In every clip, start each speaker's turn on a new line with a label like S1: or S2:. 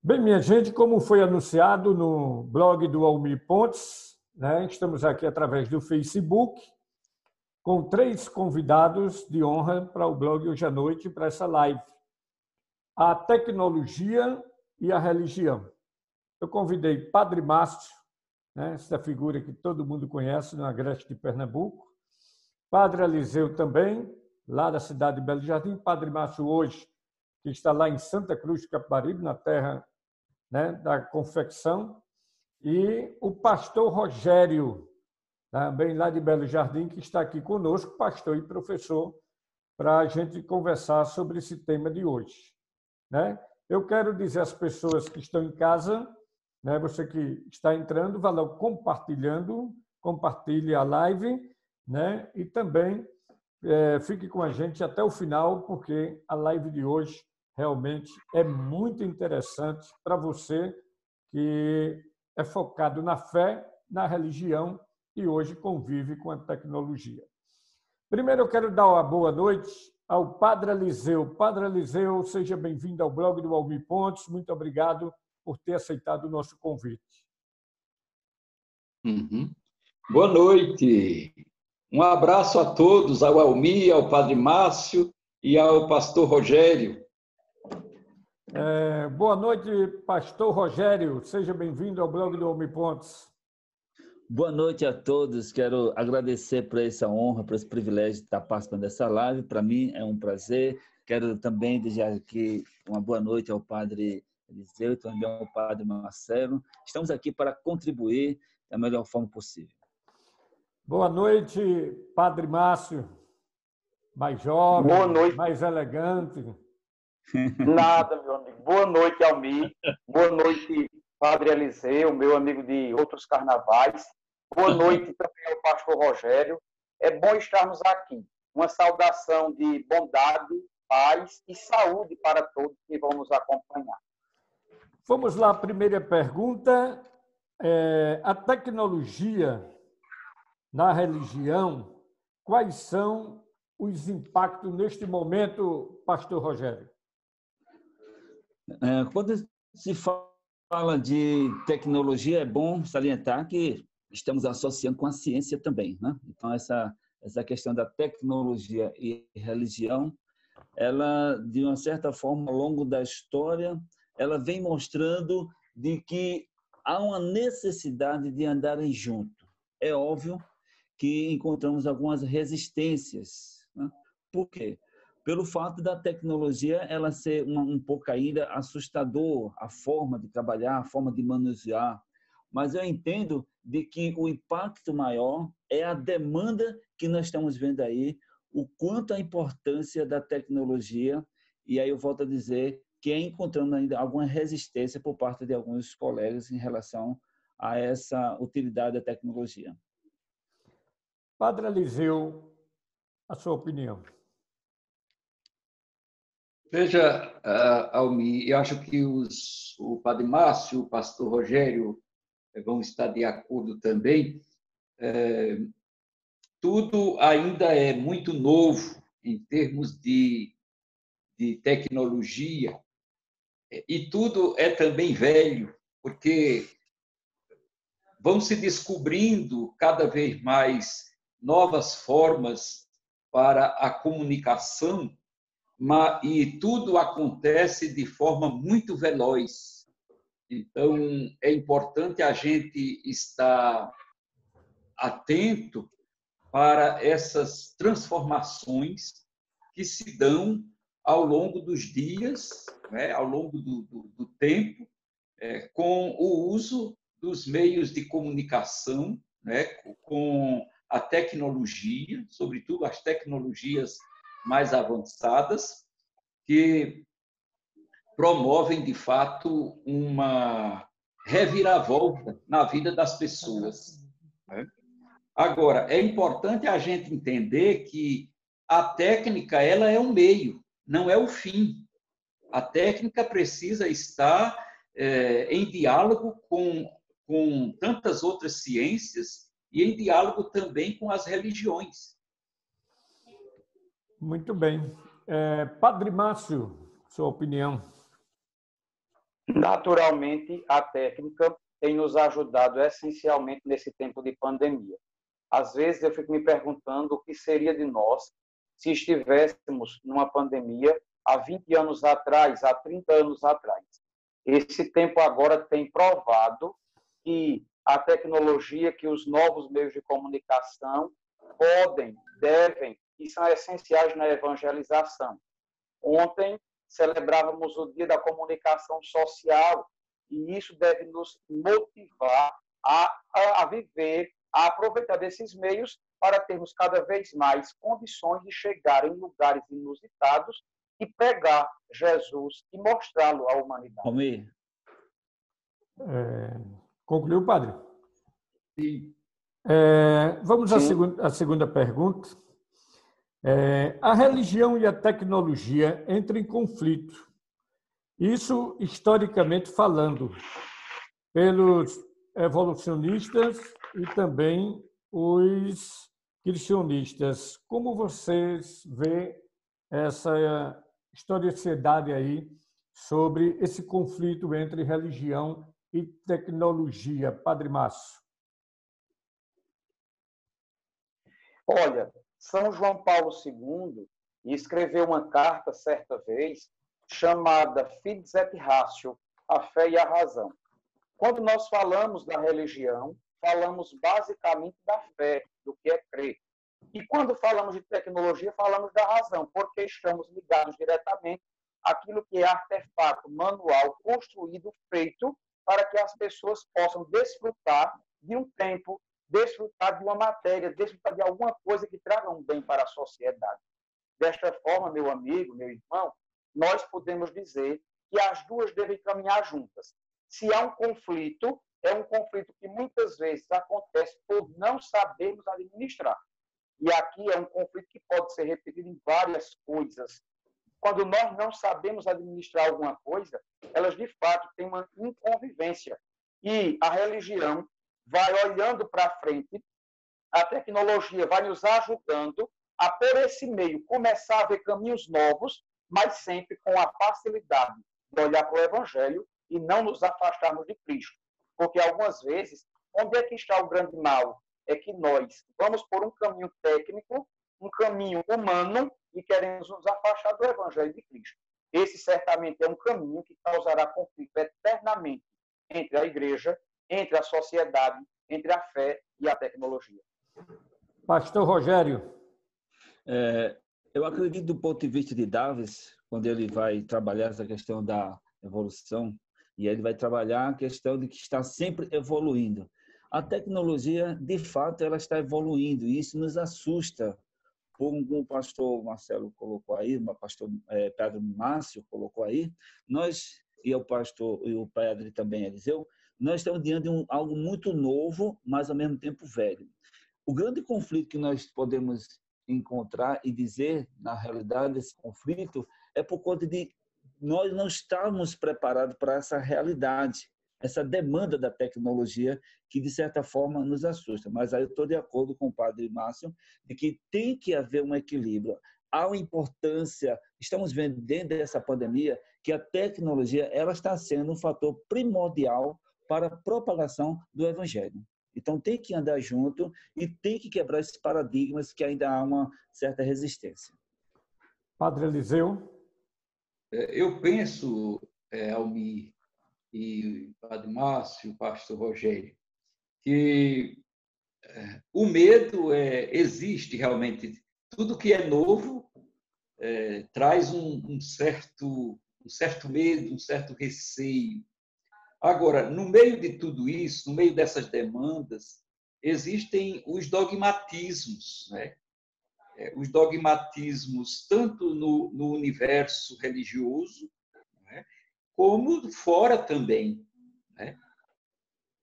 S1: Bem, minha gente, como foi anunciado no blog do Almir Pontes, né, estamos aqui através do Facebook com 3 convidados de honra para o blog hoje à noite, para essa live. A tecnologia e a religião. Eu convidei Padre Márcio, né, essa figura que todo mundo conhece no Agreste de Pernambuco, Padre Eliseu também, lá da cidade de Belo Jardim, Padre Márcio hoje, que está lá em Santa Cruz de Capibaribe, na terra, né, da confecção, e o pastor Rogério, também lá de Belo Jardim, que está aqui conosco, pastor e professor, para a gente conversar sobre esse tema de hoje, né? Eu quero dizer às pessoas que estão em casa, né, você que está entrando, vá logo compartilhando, compartilhe a live, né, e também fique com a gente até o final, porque a live de hoje realmente é muito interessante para você que é focado na fé, na religião e hoje convive com a tecnologia. Primeiro eu quero dar uma boa noite ao Padre Eliseu. Padre Eliseu, seja bem-vindo ao blog do Almir Pontes. Muito obrigado por ter aceitado o nosso convite.
S2: Boa noite. Um abraço a todos, ao Almir, ao Padre Márcio e ao pastor Rogério.
S1: Boa noite, pastor Rogério. Seja bem-vindo ao blog do Almir Pontes.
S3: Boa noite a todos. Quero agradecer por essa honra, por esse privilégio de estar participando dessa live. Para mim é um prazer. Quero também desejar aqui uma boa noite ao Padre Eliseu e também ao Padre Marcelo. Estamos aqui para contribuir da melhor forma possível.
S1: Boa noite, Padre Márcio. Mais jovem,
S4: boa noite.
S1: Mais elegante.
S4: Nada, meu amigo. Boa noite, Almir. Boa noite, Padre Eliseu, meu amigo de outros carnavais. Boa noite também ao pastor Rogério. É bom estarmos aqui. Uma saudação de bondade, paz e saúde para todos que vão nos acompanhar.
S1: Vamos lá, a primeira pergunta. A tecnologia na religião, quais são os impactos neste momento, pastor Rogério?
S3: Quando se fala de tecnologia, é bom salientar que estamos associando com a ciência também, né? Então, essa questão da tecnologia e religião, ela, de uma certa forma, ao longo da história, ela vem mostrando de que há uma necessidade de andarem junto. É óbvio que encontramos algumas resistências, né? Por quê? Pelo fato da tecnologia ela ser um pouco ainda assustador, a forma de trabalhar, a forma de manusear. Mas eu entendo de que o impacto maior é a demanda que nós estamos vendo aí, o quanto a importância da tecnologia, e aí eu volto a dizer que é encontrando ainda alguma resistência por parte de alguns colegas em relação a essa utilidade da tecnologia.
S1: Padre Eliseu, a sua opinião.
S2: Veja, Almir, eu acho que o Padre Márcio, o pastor Rogério vão estar de acordo também. Tudo ainda é muito novo em termos de tecnologia e tudo é também velho, porque vão se descobrindo cada vez mais novas formas para a comunicação, e tudo acontece de forma muito veloz. Então, é importante a gente estar atento para essas transformações que se dão ao longo dos dias, né, ao longo do tempo, com o uso dos meios de comunicação, né, com a tecnologia, sobretudo as tecnologias mais avançadas, que promovem, de fato, uma reviravolta na vida das pessoas. Agora, é importante a gente entender que a técnica ela é um meio, não é o fim. A técnica precisa estar em diálogo com tantas outras ciências e em diálogo também com as religiões.
S1: Muito bem. Padre Márcio, sua opinião.
S4: Naturalmente, a técnica tem nos ajudado essencialmente nesse tempo de pandemia. Às vezes eu fico me perguntando o que seria de nós se estivéssemos numa pandemia há 20 anos atrás, há 30 anos atrás. Esse tempo agora tem provado que a tecnologia, que os novos meios de comunicação podem, devem e são essenciais na evangelização. Ontem celebrávamos o Dia da Comunicação Social e isso deve nos motivar a viver, a aproveitar desses meios para termos cada vez mais condições de chegar em lugares inusitados e pregar Jesus e mostrá-lo à humanidade.
S3: Almir.
S1: Concluiu, padre?
S2: Sim.
S1: Vamos à segunda pergunta. A religião e a tecnologia entram em conflito. Isso, historicamente falando, pelos evolucionistas e também os cristianistas. Como vocês vê essa historicidade aí sobre esse conflito entre religião e tecnologia, Padre Márcio?
S4: Olha, São João Paulo II escreveu uma carta certa vez chamada Fides et Ratio, a fé e a razão. Quando nós falamos da religião, falamos basicamente da fé, do que é crer. E quando falamos de tecnologia, falamos da razão, porque estamos ligados diretamente àquilo que é artefato, manual, construído, feito, para que as pessoas possam desfrutar de um tempo, desfrutar de uma matéria, desfrutar de alguma coisa que traga um bem para a sociedade. Desta forma, meu amigo, meu irmão, nós podemos dizer que as duas devem caminhar juntas. Se há um conflito, é um conflito que muitas vezes acontece por não sabermos administrar. E aqui é um conflito que pode ser repetido em várias coisas. Quando nós não sabemos administrar alguma coisa, elas de fato têm uma inconvivência. E a religião vai olhando para frente, a tecnologia vai nos ajudando a, por esse meio, começar a ver caminhos novos, mas sempre com a facilidade de olhar para o Evangelho e não nos afastarmos de Cristo. Porque algumas vezes, onde é que está o grande mal? É que nós vamos por um caminho técnico, um caminho humano, e queremos nos afastar do Evangelho de Cristo. Esse certamente é um caminho que causará conflito eternamente entre a igreja, entre a sociedade, entre a fé e a tecnologia.
S1: Pastor Rogério.
S3: Eu acredito do ponto de vista de Davis, quando ele vai trabalhar essa questão da evolução, e ele vai trabalhar a questão de que está sempre evoluindo. A tecnologia, de fato, ela está evoluindo, e isso nos assusta. Como o pastor Marcelo colocou aí, o pastor Pedro Márcio colocou aí, nós, e o pastor e o padre também, Eliseu, nós estamos diante de algo muito novo, mas ao mesmo tempo velho. O grande conflito que nós podemos encontrar e dizer, na realidade, desse conflito, é por conta de nós não estarmos preparados para essa realidade, essa demanda da tecnologia que, de certa forma, nos assusta. Mas aí eu estou de acordo com o padre Márcio de que tem que haver um equilíbrio. Há uma importância, estamos vendo dentro dessa pandemia, que a tecnologia ela está sendo um fator primordial para a propagação do Evangelho. Então, tem que andar junto e tem que quebrar esses paradigmas que ainda há uma certa resistência.
S1: Padre Eliseu.
S2: Eu penso, Almir e Padre Márcio, Pastor Rogério, que o medo existe realmente. Tudo que é novo traz um certo medo, um certo receio. Agora, no meio de tudo isso, no meio dessas demandas, existem os dogmatismos, né? Os dogmatismos tanto no universo religioso, né? Como fora também, né?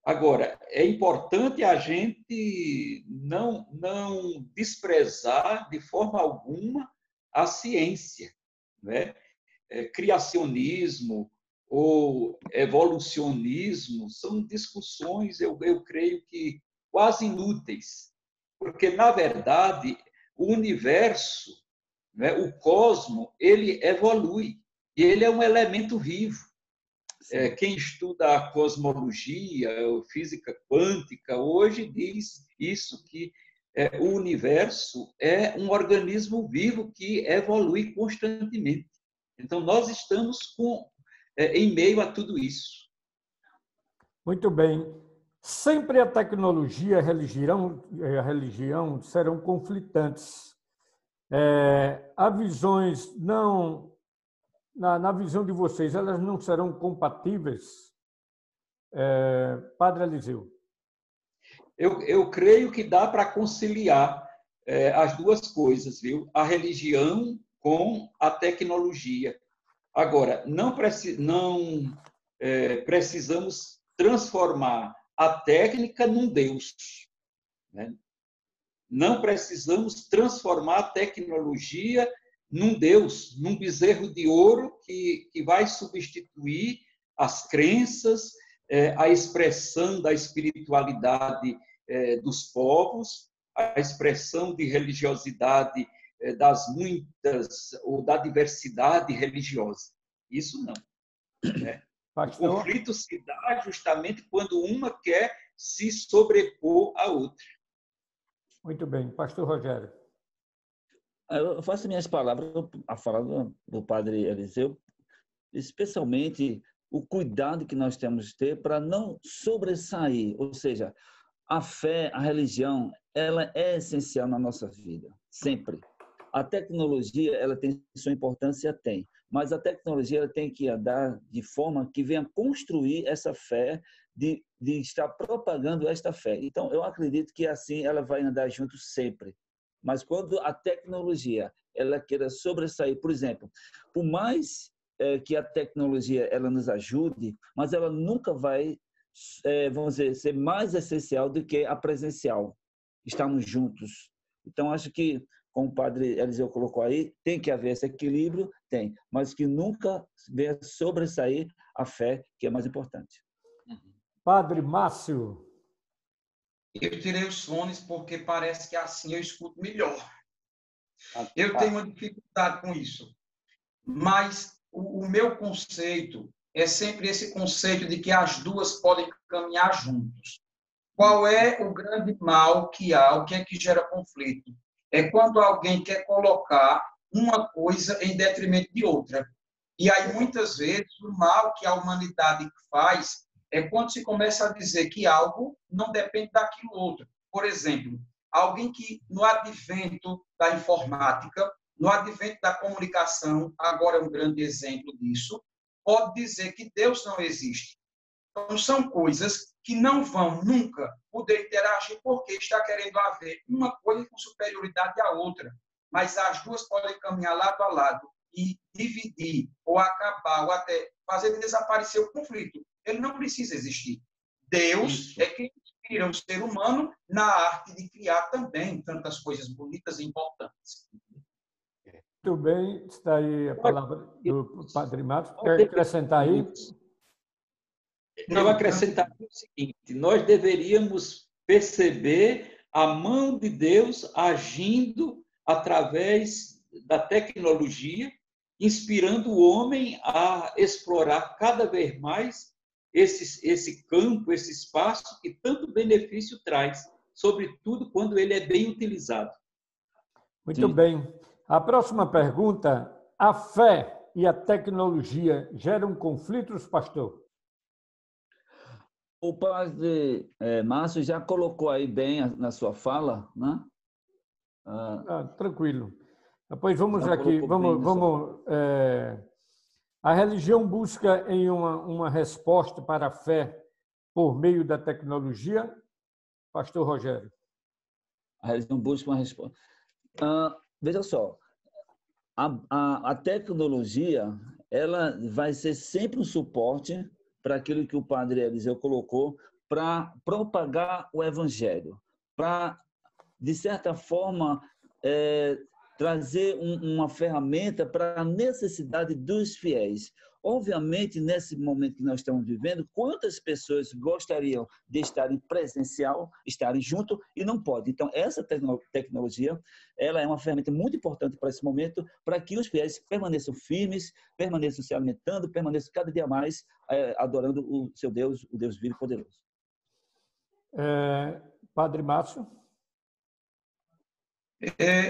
S2: Agora, é importante a gente não desprezar de forma alguma a ciência, né? Criacionismo ou evolucionismo são discussões, eu creio que quase inúteis, porque, na verdade, o universo, né, o cosmo, ele evolui, e ele é um elemento vivo. Quem estuda a cosmologia, a física quântica, hoje diz isso, que o universo é um organismo vivo que evolui constantemente. Então, nós estamos em meio a tudo isso.
S1: Muito bem. Sempre a tecnologia e a religião serão conflitantes. Há visões não... Na visão de vocês, elas não serão compatíveis? Padre Eliseu.
S2: Eu creio que dá para conciliar as duas coisas, viu? A religião com a tecnologia. Agora, não precisamos transformar a técnica num Deus, né? Não precisamos transformar a tecnologia num Deus, num bezerro de ouro que vai substituir as crenças, a expressão da espiritualidade dos povos, a expressão de religiosidade das muitas, ou da diversidade religiosa. Isso não. Né? O conflito se dá justamente quando uma quer se sobrepor à outra.
S1: Muito bem. Pastor Rogério.
S3: Eu faço minhas palavras, a fala do Padre Eliseu, especialmente o cuidado que nós temos de ter para não sobressair, ou seja, a fé, a religião, ela é essencial na nossa vida, sempre. A tecnologia, ela tem sua importância, tem, mas a tecnologia ela tem que andar de forma que venha construir essa fé, de estar propagando esta fé. Então, eu acredito que assim ela vai andar junto sempre. Mas quando a tecnologia ela queira sobressair, por exemplo, por mais que a tecnologia ela nos ajude, mas ela nunca vai, vamos dizer, ser mais essencial do que a presencial. Estamos juntos. Então, acho que, como o Padre Eliseu colocou aí, tem que haver esse equilíbrio, tem, mas que nunca venha sobressair a fé, que é mais importante.
S1: Padre Márcio.
S5: Eu tirei os fones porque parece que assim eu escuto melhor. Eu tenho uma dificuldade com isso. Mas o meu conceito é sempre esse conceito de que as duas podem caminhar juntos. Qual é o grande mal que há? O que é que gera conflito? É quando alguém quer colocar uma coisa em detrimento de outra. E aí, muitas vezes, o mal que a humanidade faz é quando se começa a dizer que algo não depende daquilo outro. Por exemplo, alguém que, no advento da informática, no advento da comunicação, agora é um grande exemplo disso, pode dizer que Deus não existe. Então, são coisas que não vão nunca poder interagir porque está querendo haver uma coisa com superioridade à outra. Mas as duas podem caminhar lado a lado e dividir, ou acabar, ou até fazer desaparecer o conflito. Ele não precisa existir. Deus é quem inspira o ser humano na arte de criar também tantas coisas bonitas e importantes.
S1: Muito bem, está aí a palavra do Padre Matos. Quer acrescentar aí?
S2: Eu acrescentaria o seguinte: nós deveríamos perceber a mão de Deus agindo através da tecnologia, inspirando o homem a explorar cada vez mais esse campo, esse espaço que tanto benefício traz, sobretudo quando ele é bem utilizado.
S1: Muito bem. A próxima pergunta: a fé e a tecnologia geram conflitos, pastor?
S3: O padre Márcio já colocou aí bem na sua fala, né?
S1: Tranquilo. Depois vamos aqui, a religião busca em uma resposta para a fé por meio da tecnologia? Pastor Rogério.
S3: A religião busca uma resposta. Veja só, a tecnologia ela vai ser sempre um suporte para aquilo que o Padre Eliseu colocou, para propagar o Evangelho, para, de certa forma, trazer uma ferramenta para a necessidade dos fiéis. Obviamente, nesse momento que nós estamos vivendo, quantas pessoas gostariam de estarem presencial, estarem junto e não podem. Então, essa tecnologia, ela é uma ferramenta muito importante para esse momento, para que os fiéis permaneçam firmes, permaneçam se alimentando, permaneçam cada dia mais adorando o seu Deus, o Deus vivo e poderoso.
S1: Padre Márcio?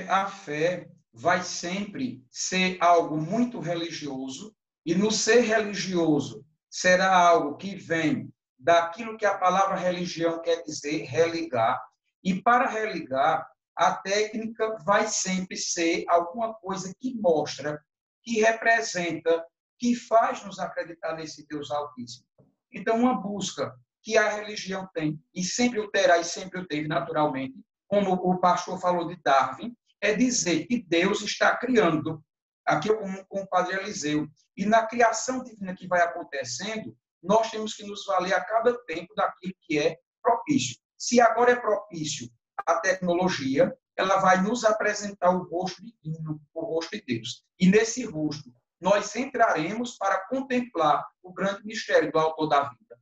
S5: A fé vai sempre ser algo muito religioso, e no ser religioso será algo que vem daquilo que a palavra religião quer dizer, religar. E para religar, a técnica vai sempre ser alguma coisa que mostra, que representa, que faz nos acreditar nesse Deus Altíssimo. Então, uma busca que a religião tem, e sempre o terá e sempre o teve naturalmente, como o pastor falou de Darwin, é dizer que Deus está criando, aqui com o padre Eliseu, e na criação divina que vai acontecendo, nós temos que nos valer a cada tempo daquilo que é propício. Se agora é propício a tecnologia, ela vai nos apresentar o rosto divino, o rosto de Deus. E nesse rosto, nós entraremos para contemplar o grande mistério do autor da vida.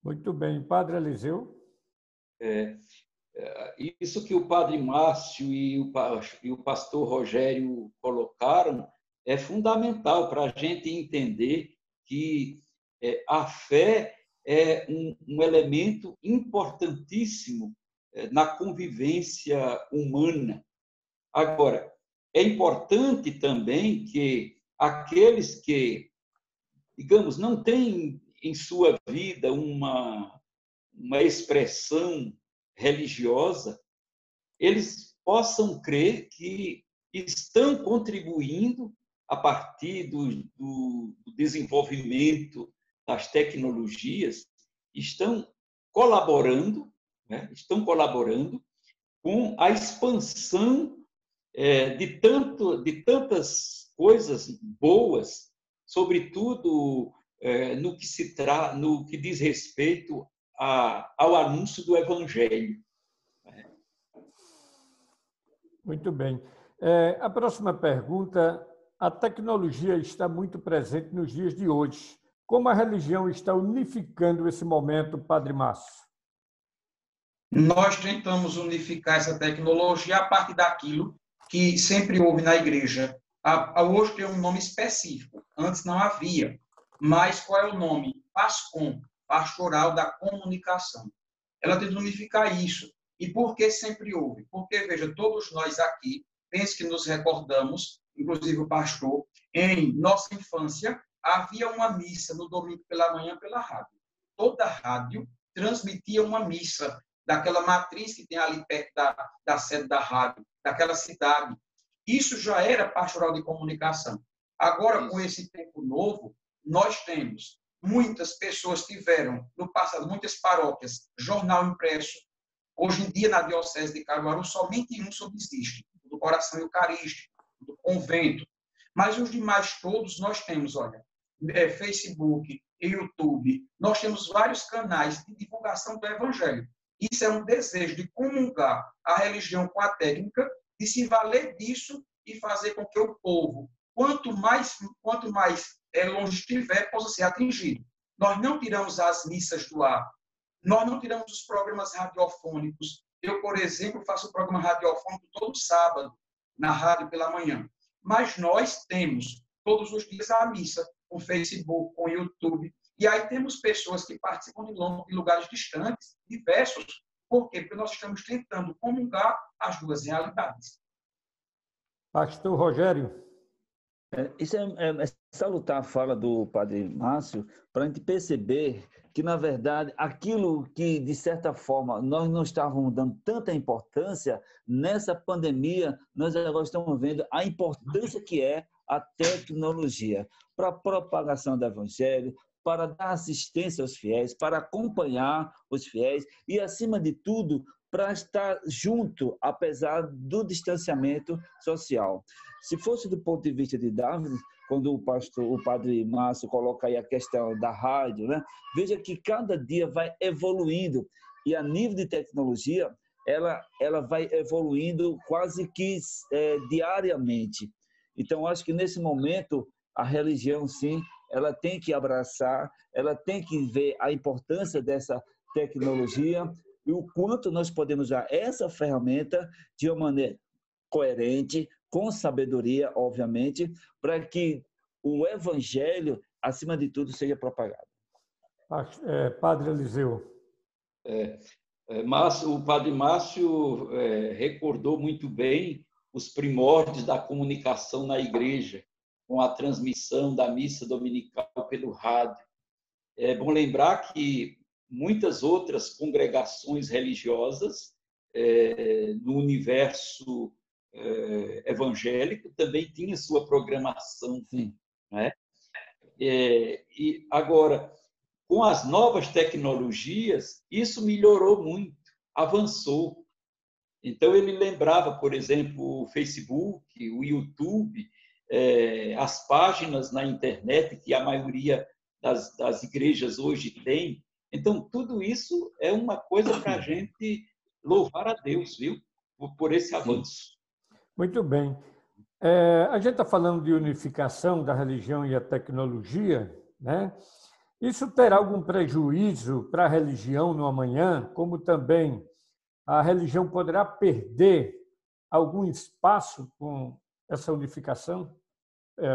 S1: Muito bem. Padre Eliseu?
S2: Isso que o padre Márcio e o pastor Rogério colocaram é fundamental para a gente entender que a fé é um elemento importantíssimo na convivência humana. Agora, é importante também que aqueles que, digamos, não têm em sua vida uma expressão religiosa, eles possam crer que estão contribuindo a partir do desenvolvimento das tecnologias, estão colaborando com a expansão de tantas coisas boas, sobretudo no que diz respeito ao anúncio do Evangelho.
S1: Muito bem. A próxima pergunta: a tecnologia está muito presente nos dias de hoje. Como a religião está unificando esse momento, Padre Márcio?
S5: Nós tentamos unificar essa tecnologia a partir daquilo que sempre houve na igreja. Hoje tem um nome específico, antes não havia. Mas qual é o nome? PASCOM, Pastoral da Comunicação. Ela tenta unificar isso. E por que sempre houve? Porque, veja, todos nós aqui, penso que nos recordamos, inclusive o pastor, em nossa infância, havia uma missa no domingo pela manhã pela rádio. Toda rádio transmitia uma missa daquela matriz que tem ali perto da sede da rádio, daquela cidade. Isso já era pastoral de comunicação. Agora, com esse tempo novo, nós temos muitas pessoas tiveram, no passado, muitas paróquias, jornal impresso. Hoje em dia, na Diocese de Caruaru, somente um subsiste, o do Coração Eucarístico, do convento. Mas os demais todos nós temos, olha, Facebook, YouTube, nós temos vários canais de divulgação do Evangelho. Isso é um desejo de comungar a religião com a técnica, de se valer disso e fazer com que o povo, quanto mais longe estiver, possa ser atingido. Nós não tiramos as missas do ar, nós não tiramos os programas radiofônicos. Eu, por exemplo, faço o programa radiofônico todo sábado, na rádio pela manhã. Mas nós temos, todos os dias, a missa, com Facebook, com YouTube. E aí temos pessoas que participam de lugares distantes, diversos. Por quê? Porque nós estamos tentando comungar as duas realidades.
S1: Pastor Rogério?
S3: Isso é salutar a fala do Padre Márcio para a gente perceber que, na verdade, aquilo que, de certa forma, nós não estávamos dando tanta importância, nessa pandemia, nós agora estamos vendo a importância que é a tecnologia para a propagação do Evangelho, para dar assistência aos fiéis, para acompanhar os fiéis e, acima de tudo, para estar junto, apesar do distanciamento social. Se fosse do ponto de vista de Darwin, quando o padre Márcio coloca aí a questão da rádio, né? Veja que cada dia vai evoluindo e a nível de tecnologia, ela vai evoluindo quase que diariamente. Então, acho que nesse momento a religião, sim, ela tem que abraçar, ela tem que ver a importância dessa tecnologia e o quanto nós podemos usar essa ferramenta de uma maneira coerente, com sabedoria, obviamente, para que o evangelho, acima de tudo, seja propagado.
S1: Padre Eliseu.
S2: O Padre Márcio recordou muito bem os primórdios da comunicação na igreja, com a transmissão da missa dominical pelo rádio. É bom lembrar que muitas outras congregações religiosas no universo evangélico também tinham sua programação.
S3: Sim.
S2: Né? E agora, com as novas tecnologias, isso melhorou muito, avançou. Então, ele lembrava, por exemplo, o Facebook, o YouTube, as páginas na internet que a maioria das igrejas hoje tem. Então, tudo isso é uma coisa para a gente louvar a Deus, viu? Por esse avanço.
S1: Muito bem. A gente está falando de unificação da religião e a tecnologia, né? Isso terá algum prejuízo para a religião no amanhã, como também a religião poderá perder algum espaço com essa unificação?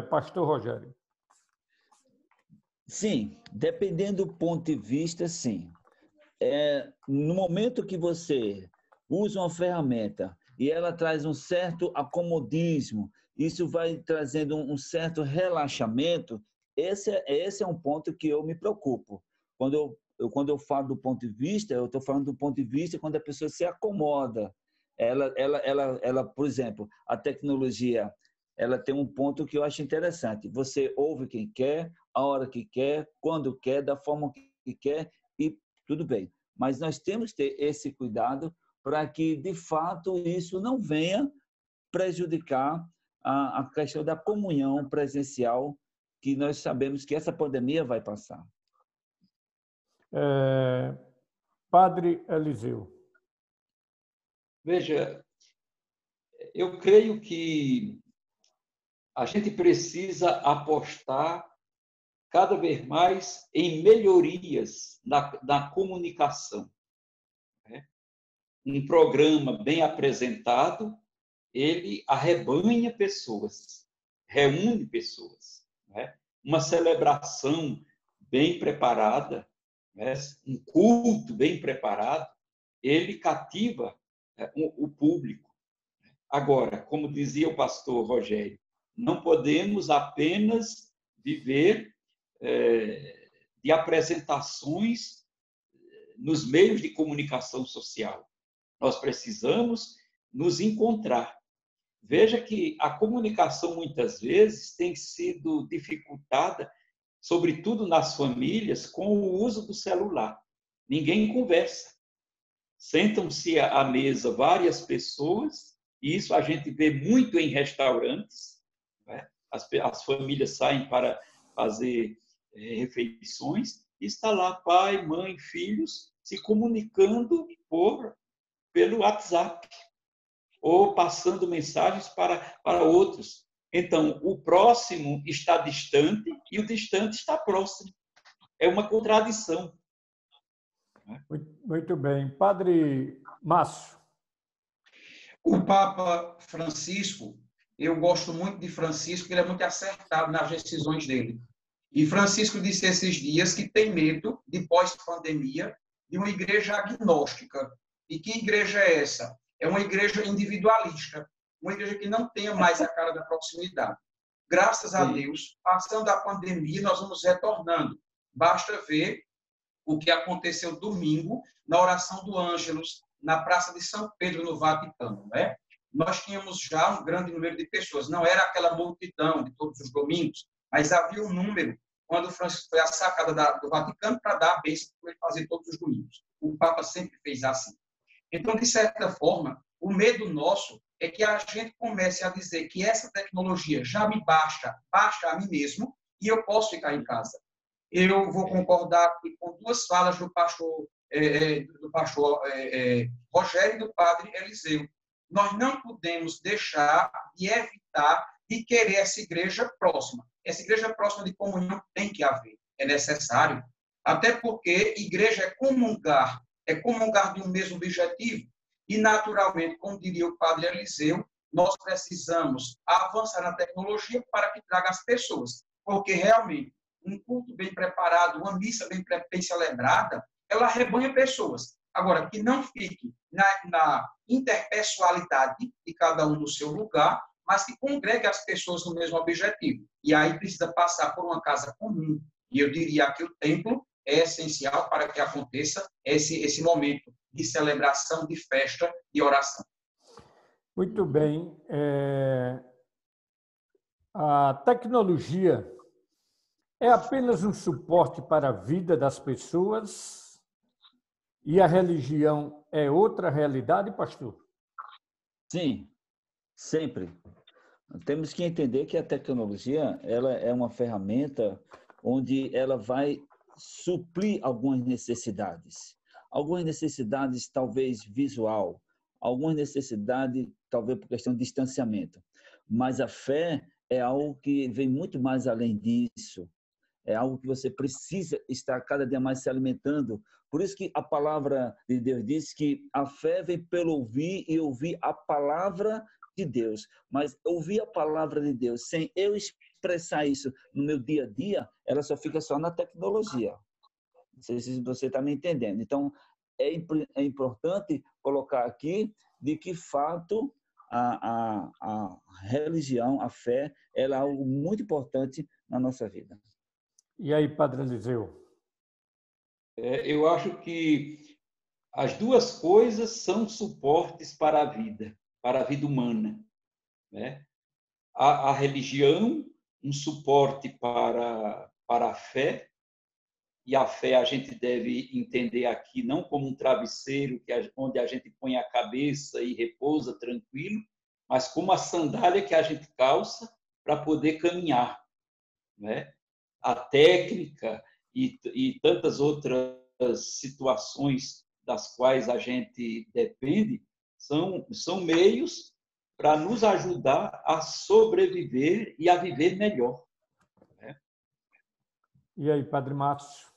S1: Pastor Rogério.
S3: Sim, dependendo do ponto de vista, sim. No momento que você usa uma ferramenta e ela traz um certo acomodismo, isso vai trazendo um certo relaxamento, esse é um ponto que eu me preocupo. Quando eu falo do ponto de vista, eu estou falando do ponto de vista quando a pessoa se acomoda. Ela, por exemplo, a tecnologia, ela tem um ponto que eu acho interessante. Você ouve quem quer, a hora que quer, quando quer, da forma que quer, e tudo bem. Mas nós temos que ter esse cuidado para que, de fato, isso não venha prejudicar a questão da comunhão presencial, que nós sabemos que essa pandemia vai passar.
S1: Padre Eliseu.
S2: Veja, eu creio que a gente precisa apostar cada vez mais em melhorias na comunicação. Um programa bem apresentado, ele arrebanha pessoas, reúne pessoas. Uma celebração bem preparada, um culto bem preparado, ele cativa o público. Agora, como dizia o pastor Rogério, não podemos apenas viver de apresentações nos meios de comunicação social. Nós precisamos nos encontrar. Veja que a comunicação, muitas vezes, tem sido dificultada, sobretudo nas famílias, com o uso do celular. Ninguém conversa. Sentam-se à mesa várias pessoas, e isso a gente vê muito em restaurantes. As famílias saem para fazer refeições, e está lá pai, mãe, filhos, se comunicando pelo WhatsApp, ou passando mensagens para outros. Então, o próximo está distante e o distante está próximo. É uma contradição.
S1: Muito bem. Padre Márcio.
S5: O Papa Francisco, eu gosto muito de Francisco, ele é muito acertado nas decisões dele. E Francisco disse esses dias que tem medo, de pós-pandemia, de uma igreja agnóstica. E que igreja é essa? É uma igreja individualista, uma igreja que não tenha mais a cara da proximidade. Graças a Deus, passando a pandemia, nós vamos retornando. Basta ver o que aconteceu domingo na oração do Ângelus, na Praça de São Pedro, no Vaticano. Nós tínhamos já um grande número de pessoas. Não era aquela multidão de todos os domingos, mas havia um número quando o Francisco foi à sacada do Vaticano para dar a bênção para ele fazer todos os domingos. O Papa sempre fez assim. Então, de certa forma, o medo nosso é que a gente comece a dizer que essa tecnologia já me basta a mim mesmo, e eu posso ficar em casa. Eu vou concordar aqui com duas falas do pastor do pastor Rogério e do padre Eliseu. Nós não podemos deixar de evitar de querer essa igreja próxima. Essa igreja próxima de comunhão tem que haver, é necessário. Até porque igreja é comungar de um mesmo objetivo. E, naturalmente, como diria o padre Eliseu, nós precisamos avançar na tecnologia para que traga as pessoas. Porque, realmente, um culto bem preparado, uma missa bem celebrada, ela arrebanha pessoas. Agora, que não fique na interpessoalidade de cada um no seu lugar, mas que congregue as pessoas no mesmo objetivo. E aí precisa passar por uma casa comum. E eu diria que o templo é essencial para que aconteça esse momento de celebração, de festa e oração.
S1: Muito bem. A tecnologia é apenas um suporte para a vida das pessoas e a religião é outra realidade, pastor?
S3: Sim, sempre. Temos que entender que a tecnologia ela é uma ferramenta onde ela vai suprir algumas necessidades. Algumas necessidades, talvez, visual. Algumas necessidades, talvez, por questão de distanciamento. Mas a fé é algo que vem muito mais além disso. É algo que você precisa estar cada dia mais se alimentando. Por isso que a palavra de Deus diz que a fé vem pelo ouvir e ouvir a palavra de Deus. Mas ouvir a palavra de Deus sem eu expressar isso no meu dia a dia, ela só fica só na tecnologia. Não sei se você está me entendendo. Então, é importante colocar aqui de que fato a religião, a fé, ela é algo muito importante na nossa vida.
S1: E aí, padre Eliseu?
S2: Eu acho que as duas coisas são suportes para a vida humana, né? A religião, um suporte para a fé, e a fé a gente deve entender aqui não como um travesseiro onde a gente põe a cabeça e repousa tranquilo, mas como a sandália que a gente calça para poder caminhar, né? A técnica e tantas outras situações das quais a gente depende são meios para nos ajudar a sobreviver e a viver melhor, né?
S1: E aí, padre Márcio?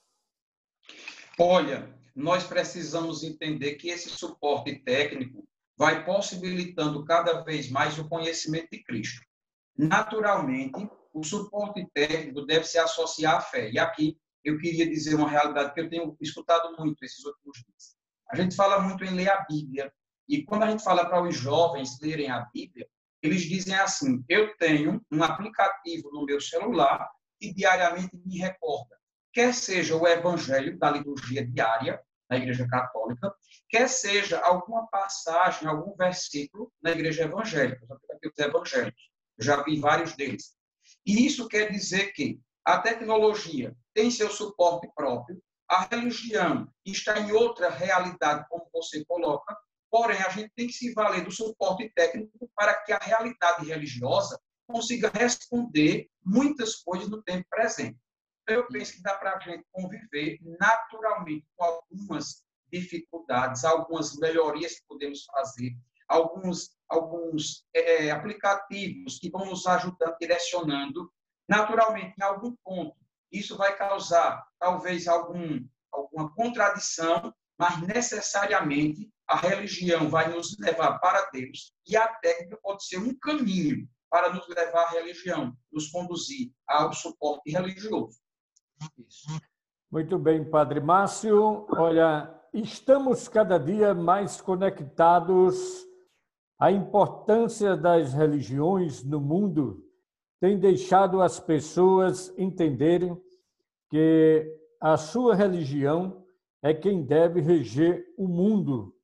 S5: Olha, nós precisamos entender que esse suporte técnico vai possibilitando cada vez mais o conhecimento de Cristo. Naturalmente, o suporte técnico deve se associar à fé. E aqui eu queria dizer uma realidade que eu tenho escutado muito esses últimos dias. A gente fala muito em ler a Bíblia. E quando a gente fala para os jovens lerem a Bíblia, eles dizem assim: eu tenho um aplicativo no meu celular que diariamente me recorda. Quer seja o evangelho da liturgia diária na Igreja Católica, quer seja alguma passagem, algum versículo na Igreja Evangélica, os aplicativos evangélicos. Eu já vi vários deles. E isso quer dizer que a tecnologia tem seu suporte próprio, a religião está em outra realidade, como você coloca, porém, a gente tem que se valer do suporte técnico para que a realidade religiosa consiga responder muitas coisas no tempo presente. Eu penso que dá para a gente conviver naturalmente com algumas dificuldades, algumas melhorias que podemos fazer, alguns aplicativos que vão nos ajudando, direcionando, naturalmente, em algum ponto. Isso vai causar, talvez, alguma contradição, mas necessariamente a religião vai nos levar para Deus e a técnica pode ser um caminho para nos levar à religião, nos conduzir ao suporte religioso. Isso.
S1: Muito bem, padre Márcio. Olha, estamos cada dia mais conectados. A importância das religiões no mundo tem deixado as pessoas entenderem que a sua religião é quem deve reger o mundo,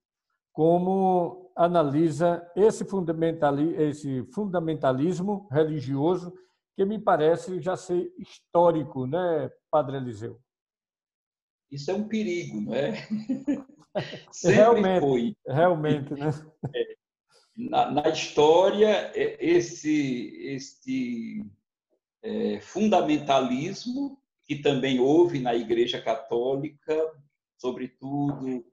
S1: como analisa esse fundamentalismo religioso, que me parece já ser histórico, né, padre Eliseu?
S2: Isso é um perigo, não é? Sempre foi.
S1: Realmente, né?
S2: Na história, esse fundamentalismo, que também houve na Igreja Católica, sobretudo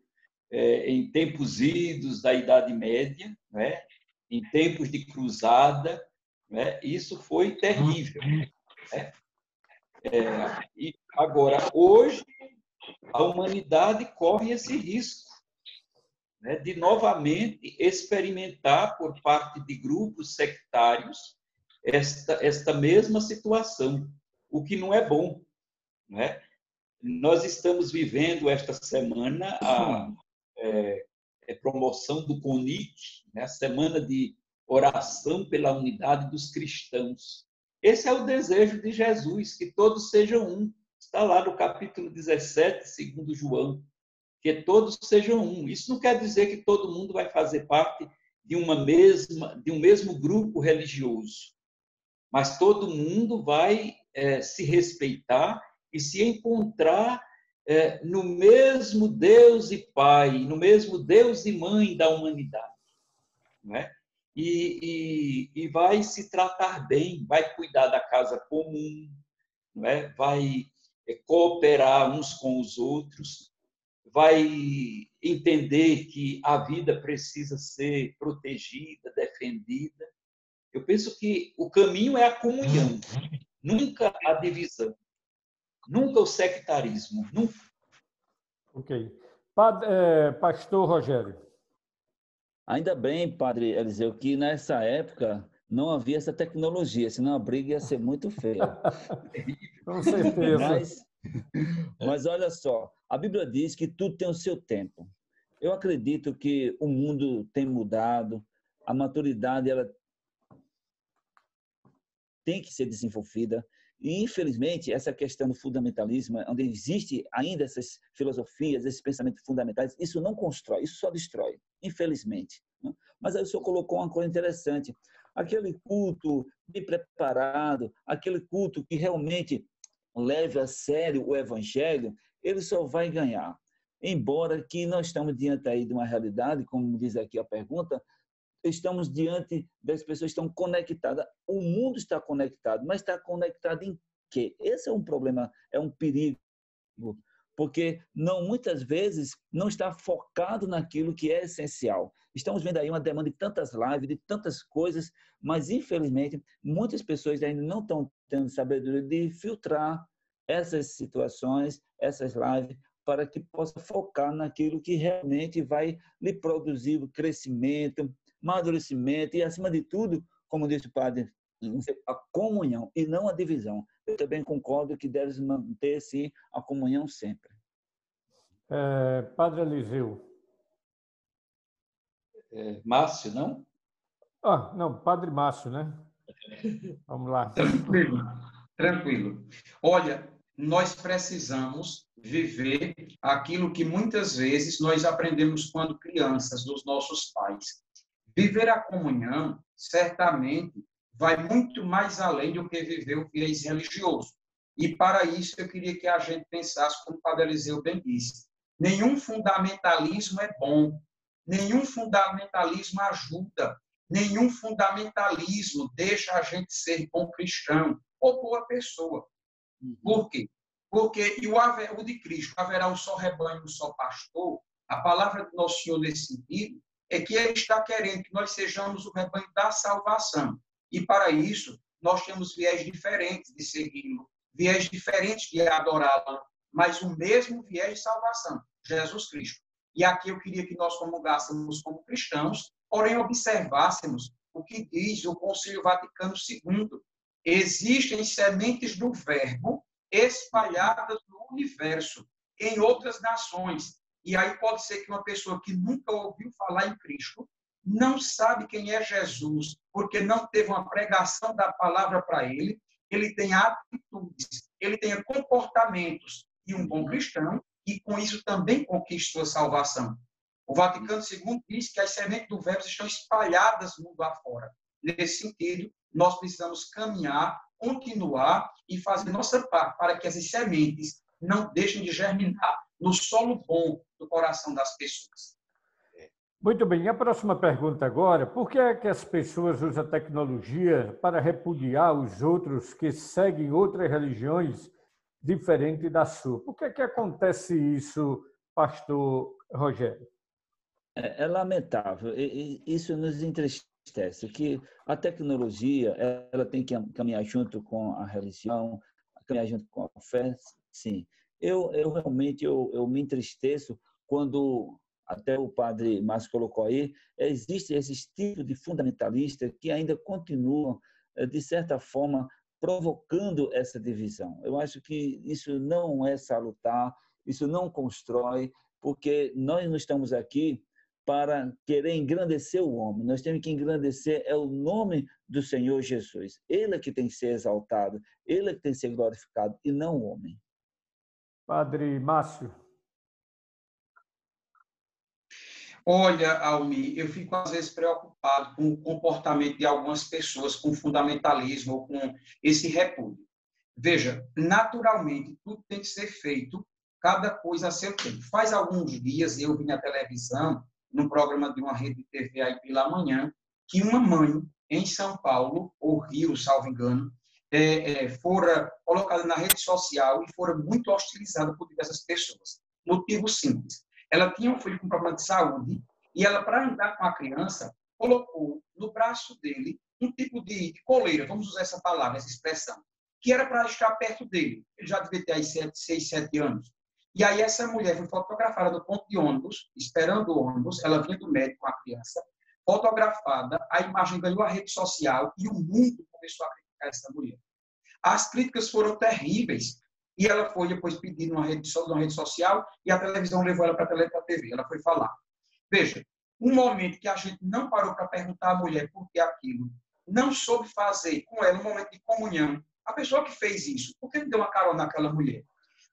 S2: em tempos idos da Idade Média, né? Em tempos de cruzada, né? Isso foi terrível, né? E agora, hoje, a humanidade corre esse risco, né, de novamente experimentar por parte de grupos sectários esta mesma situação, o que não é bom, né? Nós estamos vivendo esta semana a promoção do CONIC, né, a Semana de Oração pela Unidade dos Cristãos. Esse é o desejo de Jesus, que todos sejam um. Está lá no capítulo 17, segundo João, que todos sejam um. Isso não quer dizer que todo mundo vai fazer parte de um mesmo grupo religioso, mas todo mundo vai se respeitar e se encontrar no mesmo Deus e Pai, no mesmo Deus e Mãe da humanidade, né? E vai se tratar bem, vai cuidar da casa comum, né? Vai cooperar uns com os outros, vai entender que a vida precisa ser protegida, defendida. Eu penso que o caminho é a comunhão, nunca a divisão, nunca o sectarismo, nunca.
S1: Ok. Pastor Rogério.
S3: Ainda bem, Padre Eliseu, que nessa época não havia essa tecnologia, senão a briga ia ser muito feia.
S1: Com certeza.
S3: Mas olha só, a Bíblia diz que tudo tem o seu tempo. Eu acredito que o mundo tem mudado, a maturidade ela tem que ser desenvolvida. E, infelizmente, essa questão do fundamentalismo, onde existe ainda essas filosofias, esses pensamentos fundamentais, isso não constrói, isso só destrói, infelizmente. Mas aí o senhor colocou uma coisa interessante. Aquele culto bem preparado, aquele culto que realmente leve a sério o evangelho, ele só vai ganhar. Embora que nós estamos diante aí de uma realidade, como diz aqui a pergunta, estamos diante das pessoas que estão conectadas. O mundo está conectado, mas está conectado em quê? Esse é um problema, é um perigo, porque muitas vezes não está focado naquilo que é essencial. Estamos vendo aí uma demanda de tantas lives, de tantas coisas, mas infelizmente muitas pessoas ainda não estão tendo sabedoria de filtrar essas situações, essas lives, para que possa focar naquilo que realmente vai lhe produzir o crescimento, amadurecimento e, acima de tudo, como disse o padre, a comunhão e não a divisão. Eu também concordo que deve manter, sim, a comunhão sempre.
S1: Padre Eliseu.
S2: Márcio, não?
S1: Não, Padre Márcio, né? Vamos lá.
S5: Tranquilo. Olha, nós precisamos viver aquilo que muitas vezes nós aprendemos quando crianças, dos nossos pais. Viver a comunhão, certamente, vai muito mais além do que viver o fiéis religioso. E, para isso, eu queria que a gente pensasse, como o Padre Eliseu bem disse, nenhum fundamentalismo é bom, nenhum fundamentalismo ajuda, nenhum fundamentalismo deixa a gente ser bom cristão ou boa pessoa. Por quê? Porque o de Cristo, haverá um só rebanho, um só pastor. A palavra de Nosso Senhor nesse sentido é que Ele está querendo que nós sejamos o rebanho da salvação. E, para isso, nós temos viés diferentes de segui-lo, viés diferentes de adorá-lo, mas o mesmo viés de salvação, Jesus Cristo. E aqui eu queria que nós comungássemos como cristãos, porém observássemos o que diz o Concílio Vaticano II. Existem sementes do Verbo espalhadas no universo, em outras nações. E aí pode ser que uma pessoa que nunca ouviu falar em Cristo não sabe quem é Jesus, porque não teve uma pregação da palavra para ele, ele tem atitudes, ele tem comportamentos de um bom cristão e com isso também conquista sua salvação. O Vaticano II diz que as sementes do Verbo estão espalhadas mundo afora. Nesse sentido, nós precisamos caminhar, continuar e fazer nossa parte para que essas sementes não deixem de germinar no solo bom do coração das pessoas.
S1: Muito bem, a próxima pergunta agora: por que é que as pessoas usam a tecnologia para repudiar os outros que seguem outras religiões diferentes da sua? Por que é que acontece isso pastor Rogério?
S3: É lamentável. Isso nos entristece, que a tecnologia ela tem que caminhar junto com a religião, caminhar junto com a fé, sim. Eu realmente eu me entristeço quando, até o padre Márcio colocou aí, existe esse tipo de fundamentalista que ainda continuam, de certa forma, provocando essa divisão. Eu acho que isso não é salutar, isso não constrói, porque nós não estamos aqui para querer engrandecer o homem. Nós temos que engrandecer o nome do Senhor Jesus. Ele é que tem que ser exaltado, ele é que tem que ser glorificado, e não o homem.
S1: Padre Márcio.
S5: Olha, Almi, eu fico às vezes preocupado com o comportamento de algumas pessoas com fundamentalismo ou com esse repúdio. Veja, naturalmente, tudo tem que ser feito, cada coisa a seu tempo. Faz alguns dias eu vi na televisão, num programa de uma rede de TV aí pela manhã, que uma mãe em São Paulo, ou Rio, salvo engano, fora colocada na rede social e fora muito hostilizada por diversas pessoas. Motivo simples. Ela tinha um filho com problema de saúde e ela, para andar com a criança, colocou no braço dele um tipo de coleira, vamos usar essa palavra, essa expressão, que era para estar perto dele. Ele já devia ter aí 6, 7 anos. E aí essa mulher foi fotografada no ponto de ônibus, esperando o ônibus, ela vinha do médico com a criança, fotografada, a imagem ganhou a rede social e o mundo começou a criticar essa mulher. As críticas foram terríveis e ela foi depois pedir numa rede social e a televisão levou ela para a TV, ela foi falar. Veja, um momento que a gente não parou para perguntar à mulher por que aquilo, não soube fazer com ela um momento de comunhão. A pessoa que fez isso, por que não deu uma carona naquela mulher?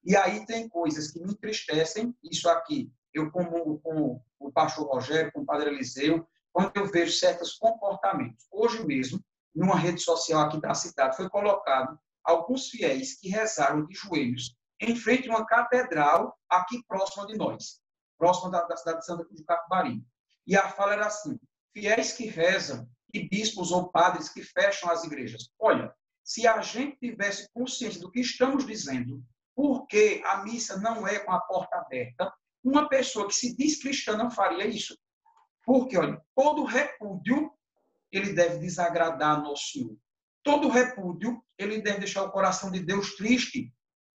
S5: E aí tem coisas que me entristecem, isso aqui, eu como com o pastor Rogério, com o padre Eliseu, quando eu vejo certos comportamentos. Hoje mesmo, numa rede social aqui da cidade, foi colocado alguns fiéis que rezaram de joelhos em frente a uma catedral aqui próxima de nós, próxima da cidade de Santa Cruz do Capibari. E a fala era assim, fiéis que rezam e bispos ou padres que fecham as igrejas. Olha, se a gente tivesse consciência do que estamos dizendo, porque a missa não é com a porta aberta, uma pessoa que se diz cristã não faria isso. Porque, olha, todo repúdio, ele deve desagradar a nosso Senhor. Todo repúdio, ele deve deixar o coração de Deus triste.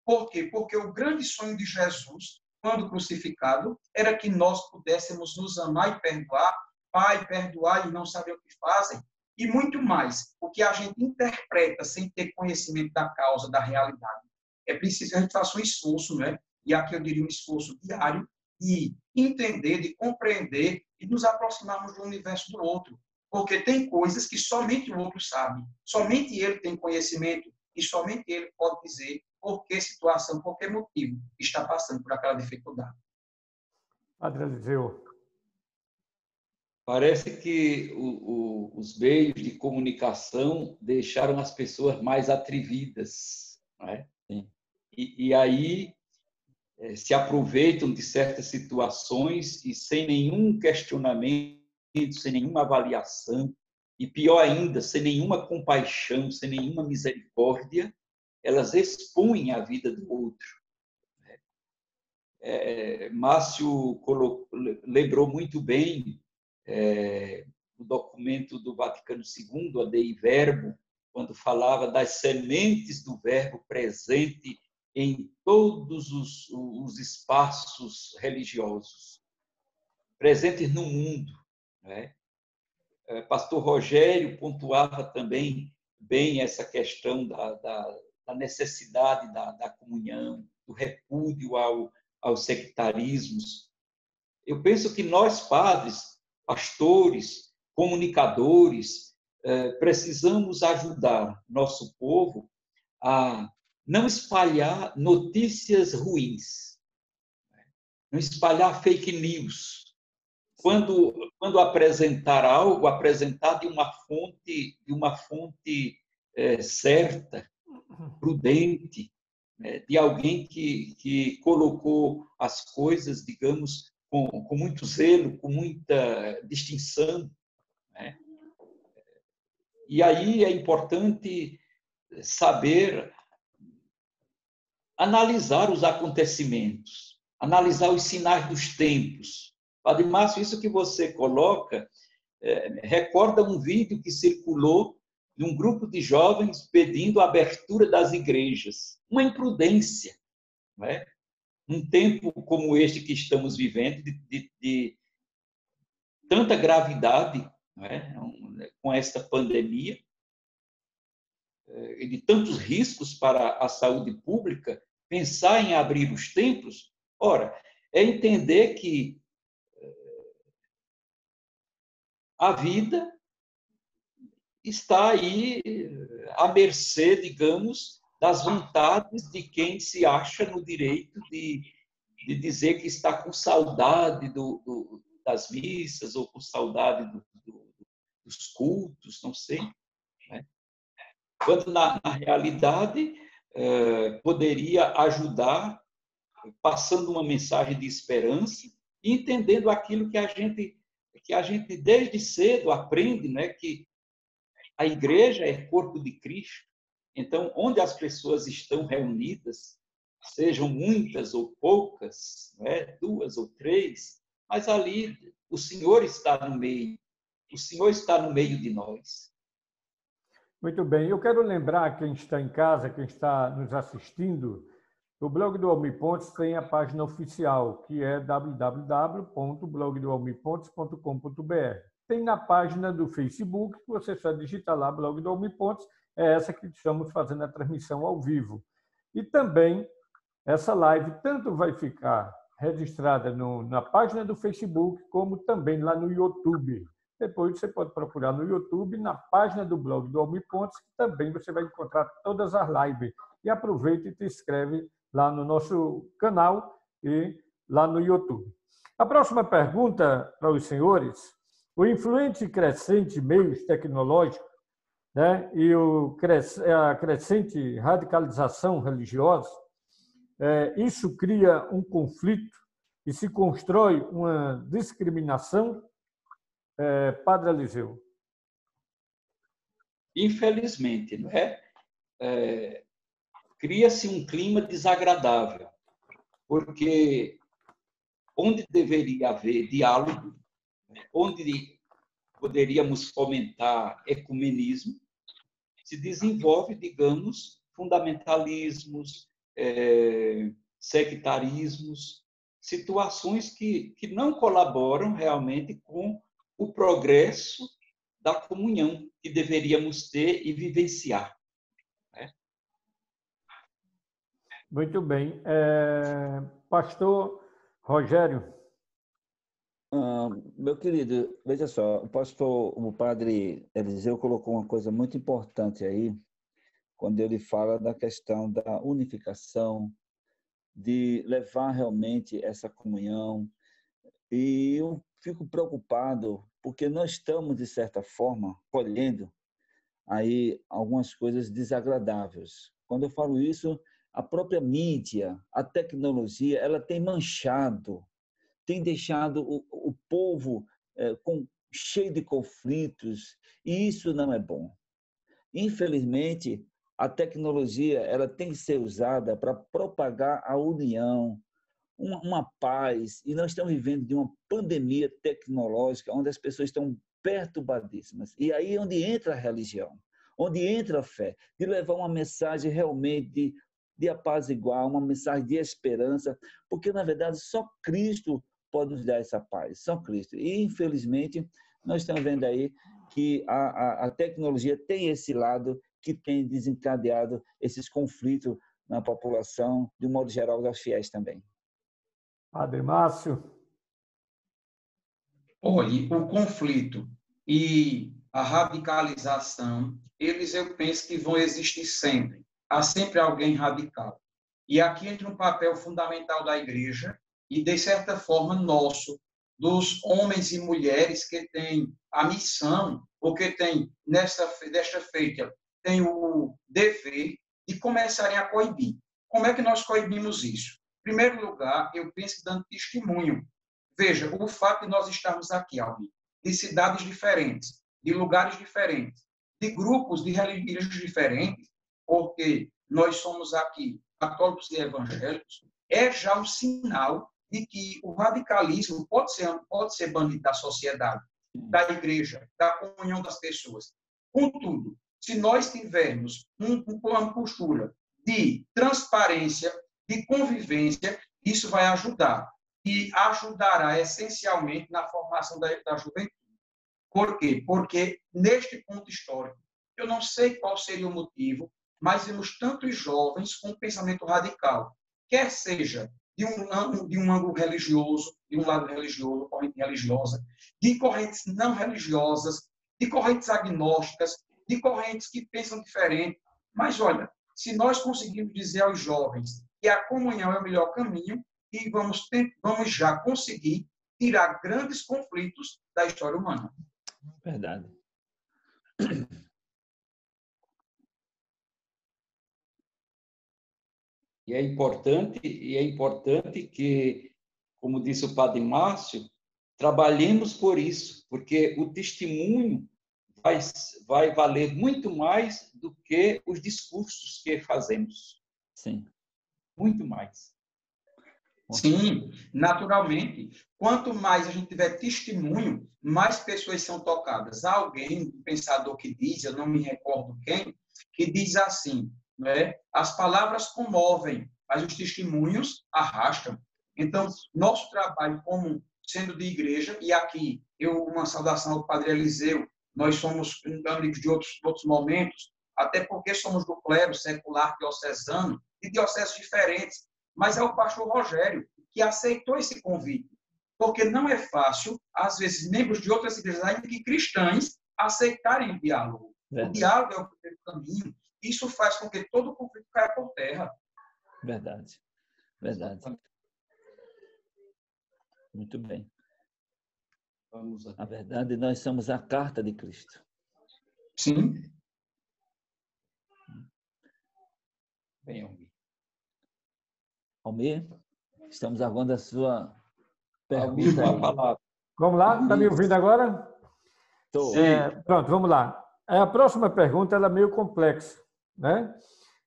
S5: Por quê? Porque o grande sonho de Jesus, quando crucificado, era que nós pudéssemos nos amar e perdoar. Pai, perdoar e não saber o que fazem. E muito mais, o que a gente interpreta sem ter conhecimento da causa, da realidade. É preciso que a gente faça um esforço, né? E aqui eu diria um esforço diário, de entender, de compreender e nos aproximarmos do universo do outro. Porque tem coisas que somente o outro sabe, somente ele tem conhecimento e somente ele pode dizer por que situação, por que motivo está passando por aquela dificuldade.
S1: Padre Eliseu.
S2: Parece que os meios de comunicação deixaram as pessoas mais atrevidas, não é? E aí se aproveitam de certas situações e sem nenhum questionamento, sem nenhuma avaliação, e pior ainda, sem nenhuma compaixão, sem nenhuma misericórdia, elas expõem a vida do outro. Márcio lembrou muito bem o documento do Vaticano II, a Dei Verbo, quando falava das sementes do verbo presente em todos os espaços religiosos, presentes no mundo. Né? Pastor Rogério pontuava também bem essa questão da necessidade da comunhão, do repúdio aos sectarismos. Eu penso que nós, padres, pastores, comunicadores, precisamos ajudar nosso povo a não espalhar notícias ruins, não espalhar fake news. Quando apresentar algo, apresentar de uma fonte certa, prudente, de alguém que colocou as coisas, digamos, com muito zelo, com muita distinção. Né? E aí é importante saber analisar os acontecimentos. analisar os sinais dos tempos. Padre Márcio, isso que você coloca recorda um vídeo que circulou de um grupo de jovens pedindo a abertura das igrejas. Uma imprudência, não é? Num tempo como este que estamos vivendo, de tanta gravidade, não é? Com esta pandemia, e de tantos riscos para a saúde pública, pensar em abrir os templos, ora, é entender que a vida está aí à mercê, digamos, das vontades de quem se acha no direito de dizer que está com saudade das missas ou com saudade dos cultos, não sei. Né? Quando, na realidade, poderia ajudar, passando uma mensagem de esperança e entendendo aquilo que a gente desde cedo aprende, né? Que a igreja é corpo de Cristo. Então, onde as pessoas estão reunidas, sejam muitas ou poucas, né? 2 ou 3, mas ali o Senhor está no meio. O Senhor está no meio de nós.
S1: Muito bem. Eu quero lembrar quem está em casa, quem está nos assistindo, o blog do Almir Pontes tem a página oficial, que é www.blogdoalmirpontes.com.br. Tem na página do Facebook, que você só digita lá, blog do Almir Pontes, é essa que estamos fazendo a transmissão ao vivo. E também, essa live tanto vai ficar registrada na página do Facebook, como também lá no YouTube. Depois você pode procurar no YouTube, na página do blog do Almir Pontes, que também você vai encontrar todas as lives. E aproveita e te inscreve lá no nosso canal e lá no YouTube. A próxima pergunta para os senhores: o influente e crescente meios tecnológicos, né, e a crescente radicalização religiosa, isso cria um conflito e se constrói uma discriminação, Padre Eliseu?
S2: Infelizmente, não é? Cria-se um clima desagradável, porque onde deveria haver diálogo, onde poderíamos fomentar ecumenismo, se desenvolve, digamos, fundamentalismos, sectarismos, situações que não colaboram realmente com o progresso da comunhão que deveríamos ter e vivenciar.
S1: Muito bem. Pastor Rogério.
S3: Meu querido, veja só, o padre Eliseu colocou uma coisa muito importante aí, quando ele fala da questão da unificação, de levar realmente essa comunhão. E eu fico preocupado, porque nós estamos, de certa forma, colhendo aí algumas coisas desagradáveis. Quando eu falo isso, a própria mídia, a tecnologia, ela tem manchado, tem deixado o povo cheio de conflitos, e isso não é bom. Infelizmente, a tecnologia ela tem que ser usada para propagar a união, uma paz, e nós estamos vivendo de uma pandemia tecnológica onde as pessoas estão perturbadíssimas. E aí é onde entra a religião, onde entra a fé, de levar uma mensagem realmente de apaziguar, uma mensagem de esperança, porque, na verdade, só Cristo pode nos dar essa paz, só Cristo. E, infelizmente, nós estamos vendo aí que a tecnologia tem esse lado que tem desencadeado esses conflitos na população, de um modo geral, das fiéis também.
S1: Padre Márcio.
S5: Olhe, o conflito e a radicalização, eu penso que vão existir sempre. Há sempre alguém radical. E aqui entra um papel fundamental da igreja e, de certa forma, nosso, dos homens e mulheres que têm a missão, ou que têm, desta feita, têm o dever de começarem a coibir. Como é que nós coibimos isso? Em primeiro lugar, eu penso que dando testemunho. Veja, o fato de nós estarmos aqui, Almir, de cidades diferentes, de lugares diferentes, de grupos de religiões diferentes, porque nós somos aqui católicos e evangélicos, é já um sinal de que o radicalismo pode ser banido da sociedade, da igreja, da comunhão das pessoas. Contudo, se nós tivermos uma postura de transparência, de convivência, isso vai ajudar. E ajudará essencialmente na formação da juventude. Por quê? Porque, neste ponto histórico, eu não sei qual seria o motivo, mas vemos tantos jovens com pensamento radical, quer seja de um ângulo religioso, de um lado religioso, corrente religiosa, de correntes não religiosas, de correntes agnósticas, de correntes que pensam diferente. Mas, olha, se nós conseguirmos dizer aos jovens que a comunhão é o melhor caminho, e vamos já conseguir tirar grandes conflitos da história humana.
S3: Verdade.
S2: E é importante que, como disse o padre Márcio, trabalhemos por isso, porque o testemunho vai valer muito mais do que os discursos que fazemos.
S3: Sim.
S2: Muito mais.
S5: Sim, naturalmente. Quanto mais a gente tiver testemunho, mais pessoas são tocadas. Há alguém, um pensador que diz, eu não me recordo quem, que diz assim, né? As palavras comovem, mas os testemunhos arrastam. Então, nosso trabalho como sendo de igreja, e aqui uma saudação ao Padre Eliseu, nós somos amigos de outros momentos, até porque somos do clero secular diocesano, de dioceses diferentes, mas é o pastor Rogério que aceitou esse convite, porque não é fácil, às vezes, membros de outras igrejas, ainda que cristãs, aceitarem o diálogo. O diálogo é o primeiro caminho. Isso faz com que todo o conflito caia por terra.
S3: Verdade. Verdade. Muito bem. Na verdade, nós somos a carta de Cristo.
S5: Sim.
S2: Bem, Almir.
S3: Almir, estamos aguardando a sua pergunta aí.
S1: Vamos lá? Está me ouvindo agora?
S3: Estou.
S1: Pronto, vamos lá. A próxima pergunta ela é meio complexa, né?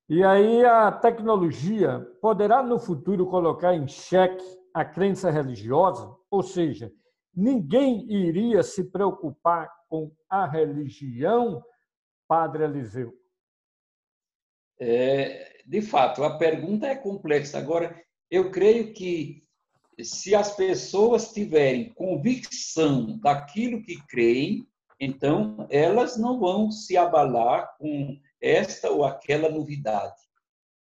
S1: E aí a tecnologia poderá no futuro colocar em xeque a crença religiosa? Ou seja, ninguém iria se preocupar com a religião, Padre Eliseu?
S2: De fato, a pergunta é complexa. Agora, eu creio que se as pessoas tiverem convicção daquilo que creem, então elas não vão se abalar com esta ou aquela novidade.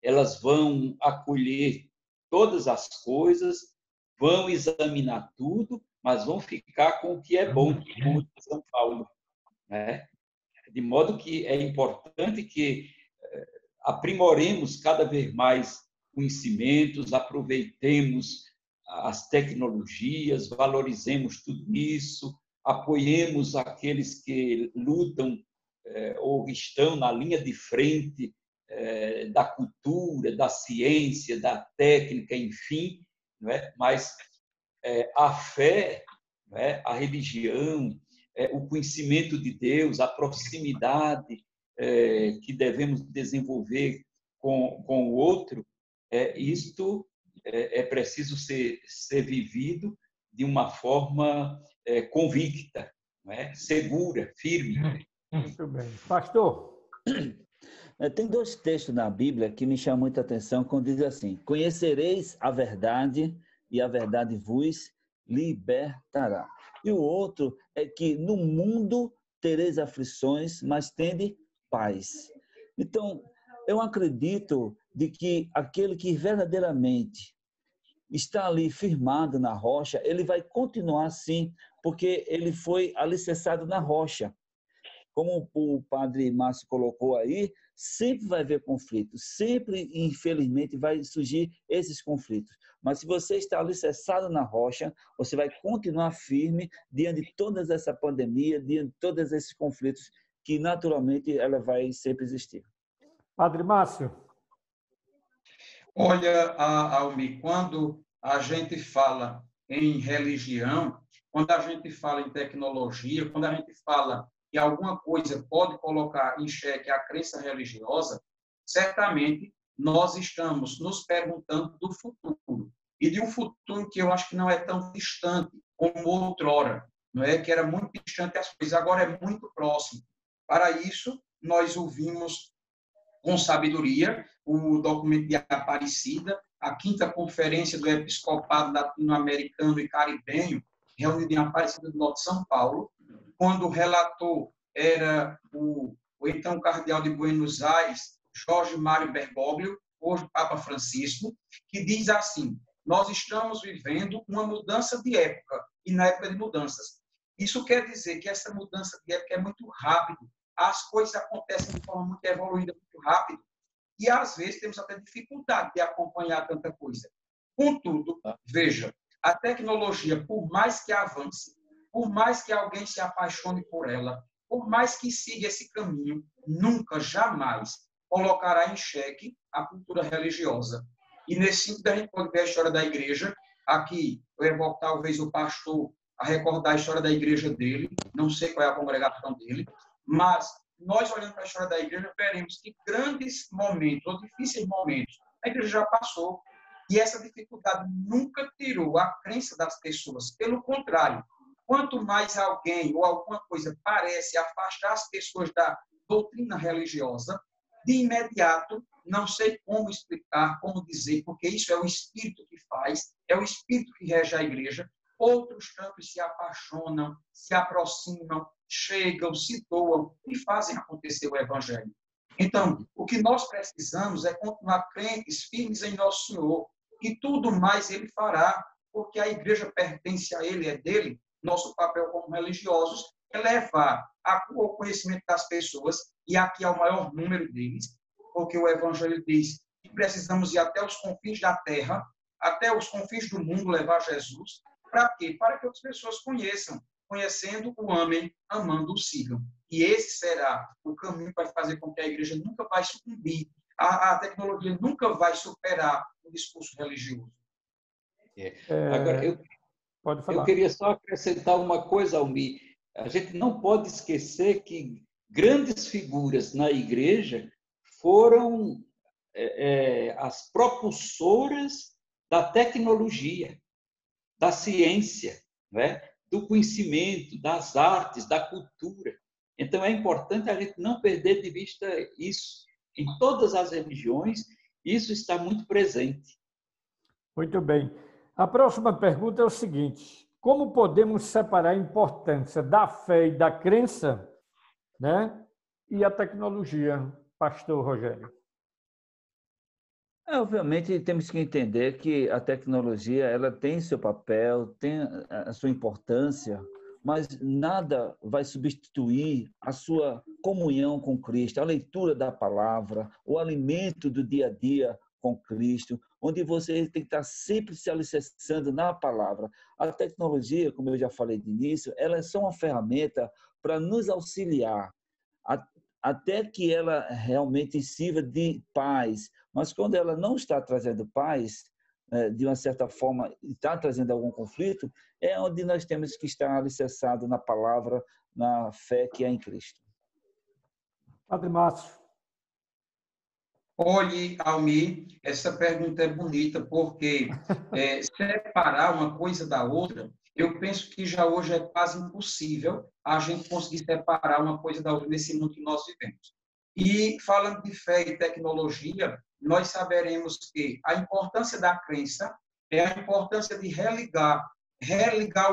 S2: Elas vão acolher todas as coisas, vão examinar tudo, mas vão ficar com o que é bom, como São Paulo, né? De modo que é importante que aprimoremos cada vez mais conhecimentos, aproveitemos as tecnologias, valorizemos tudo isso, apoiemos aqueles que lutam ou estão na linha de frente da cultura, da ciência, da técnica, enfim, não é? Mas a fé, não é? A religião, o conhecimento de Deus, a proximidade que devemos desenvolver com o outro, isto é preciso ser vivido de uma forma convicta, não é? Segura, firme.
S1: Muito bem. Pastor?
S3: Tem dois textos na Bíblia que me chamam muita atenção, quando diz assim: conhecereis a verdade e a verdade vos libertará. E o outro é que no mundo tereis aflições, mas tende paz. Então, eu acredito de que aquele que verdadeiramente está ali firmado na rocha, ele vai continuar assim, porque ele foi alicerçado na rocha. Como o padre Márcio colocou aí, sempre vai haver conflitos, sempre, infelizmente, vai surgir esses conflitos. Mas se você está alicerçado na rocha, você vai continuar firme diante de toda essa pandemia, diante de todos esses conflitos, que naturalmente ela vai sempre existir.
S1: Padre Márcio?
S5: Olha, Almir, quando a gente fala em religião, quando a gente fala em tecnologia, quando a gente fala que alguma coisa pode colocar em xeque a crença religiosa, certamente nós estamos nos perguntando do futuro. E de um futuro que eu acho que não é tão distante como outrora, não é? Que era muito distante as coisas, agora é muito próximo. Para isso, nós ouvimos com sabedoria o documento de Aparecida, a 5ª Conferência do Episcopado Latino-Americano e Caribenho, reunida em Aparecida do Norte de São Paulo, quando o relator era o então cardeal de Buenos Aires, Jorge Mário Bergoglio, hoje Papa Francisco, que diz assim: nós estamos vivendo uma mudança de época, e na época de mudanças. Isso quer dizer que essa mudança de época é muito rápida, as coisas acontecem de forma muito evoluída, muito rápido, e às vezes temos até dificuldade de acompanhar tanta coisa. Contudo, veja, a tecnologia, por mais que avance, por mais que alguém se apaixone por ela, por mais que siga esse caminho, nunca, jamais colocará em xeque a cultura religiosa. E nesse sentido, a gente pode ver a história da igreja. Aqui, eu evoco talvez o pastor a recordar a história da igreja dele, não sei qual é a congregação dele, mas nós, olhando para a história da igreja, veremos que grandes momentos, ou difíceis momentos, a igreja já passou. E essa dificuldade nunca tirou a crença das pessoas. Pelo contrário, quanto mais alguém ou alguma coisa parece afastar as pessoas da doutrina religiosa, de imediato, não sei como explicar, como dizer, porque isso é o Espírito que faz, é o Espírito que rege a igreja. Outros tantos se apaixonam, se aproximam, chegam, se doam e fazem acontecer o Evangelho. Então, o que nós precisamos é continuar crentes, firmes em Nosso Senhor, e tudo mais Ele fará, porque a igreja pertence a Ele, é dele. Nosso papel como religiosos é levar o conhecimento das pessoas, e aqui é o maior número deles, porque o Evangelho diz que precisamos ir até os confins da terra, até os confins do mundo, levar Jesus. Para quê? Para que outras pessoas conheçam. Conhecendo, o amem, amando, o sigam. E esse será o caminho que vai fazer com que a igreja nunca vai sucumbir. A tecnologia nunca vai superar o discurso religioso.
S2: Agora,
S1: pode falar.
S2: Eu queria só acrescentar uma coisa, Almir. A gente não pode esquecer que grandes figuras na igreja foram as propulsoras da tecnologia, da ciência, né? Do conhecimento, das artes, da cultura. Então, é importante a gente não perder de vista isso. Em todas as religiões, isso está muito presente.
S1: Muito bem. A próxima pergunta é o seguinte: como podemos separar a importância da fé e da crença, né, e a tecnologia, pastor Rogério?
S3: Obviamente, temos que entender que a tecnologia ela tem seu papel, tem a sua importância, mas nada vai substituir a sua comunhão com Cristo, a leitura da palavra, o alimento do dia a dia com Cristo, onde você tem que estar sempre se alicerçando na palavra. A tecnologia, como eu já falei de início, ela é só uma ferramenta para nos auxiliar, até que ela realmente sirva de paz. Mas quando ela não está trazendo paz, de uma certa forma, está trazendo algum conflito, é onde nós temos que estar alicerçados na palavra, na fé que é em Cristo.
S1: Padre Márcio.
S5: Olhe, Almir, essa pergunta é bonita, porque separar uma coisa da outra, eu penso que já hoje é quase impossível a gente conseguir separar uma coisa da outra nesse mundo que nós vivemos. E, falando de fé e tecnologia, nós saberemos que a importância da crença é a importância de religar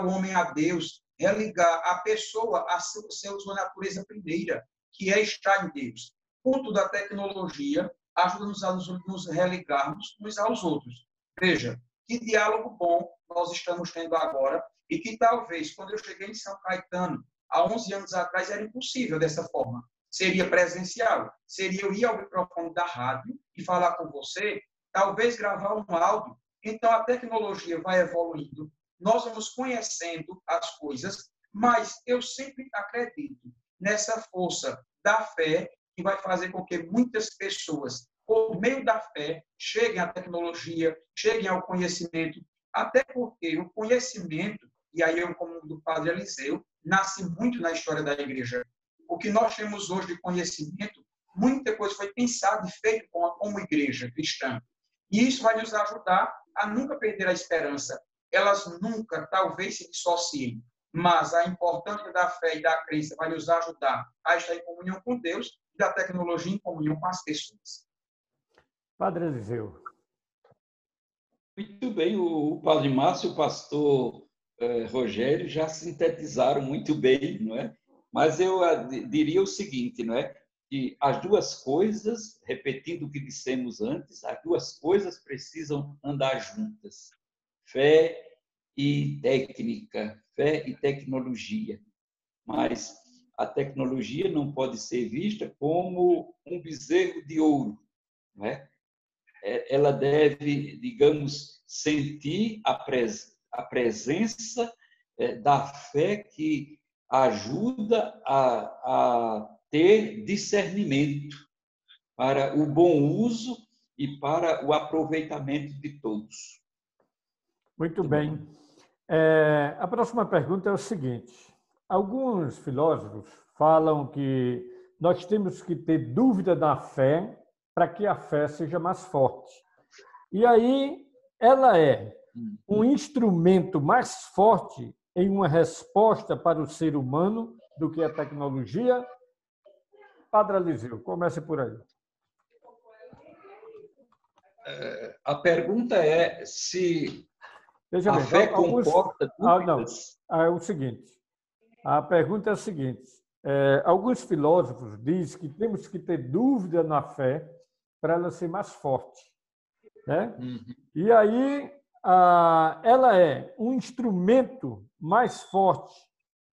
S5: o homem a Deus, religar a pessoa a sua natureza primeira, que é estar em Deus. Ponto da tecnologia ajuda-nos a nos religarmos uns aos outros. Veja, que diálogo bom nós estamos tendo agora e que talvez, quando eu cheguei em São Caetano, há 11 anos atrás, era impossível dessa forma. Seria presencial, seria eu ir ao microfone da rádio e falar com você, talvez gravar um áudio. Então, a tecnologia vai evoluindo, nós vamos conhecendo as coisas, mas eu sempre acredito nessa força da fé que vai fazer com que muitas pessoas, por meio da fé, cheguem à tecnologia, cheguem ao conhecimento, até porque o conhecimento, e aí eu, como do Padre Eliseu, nasce muito na história da igreja. O que nós temos hoje de conhecimento muita coisa foi pensada e feita como igreja cristã. E isso vai nos ajudar a nunca perder a esperança. Elas nunca, talvez, se dissociem, mas a importância da fé e da crença vai nos ajudar a estar em comunhão com Deus e da tecnologia em comunhão com as pessoas.
S1: Padre Eliseu.
S2: Muito bem, o Padre Márcio e o pastor Rogério já sintetizaram muito bem, não é? Mas eu diria o seguinte, não é? Que as duas coisas, repetindo o que dissemos antes, as duas coisas precisam andar juntas. Fé e técnica, fé e tecnologia. Mas a tecnologia não pode ser vista como um bezerro de ouro, não é? Ela deve, digamos, sentir a presença da fé que ajuda a ter discernimento para o bom uso e para o aproveitamento de todos.
S1: Muito bem. A próxima pergunta é o seguinte. Alguns filósofos falam que nós temos que ter dúvida na fé para que a fé seja mais forte. E aí ela é um instrumento mais forte em uma resposta para o ser humano do que a tecnologia? Padre Eliseu, comece por aí.
S2: A pergunta é se
S1: Veja
S2: a
S1: bem,
S2: fé comporta dúvidas.
S1: É o seguinte, a pergunta é a seguinte, alguns filósofos dizem que temos que ter dúvida na fé para ela ser mais forte, né? E aí ela é um instrumento mais forte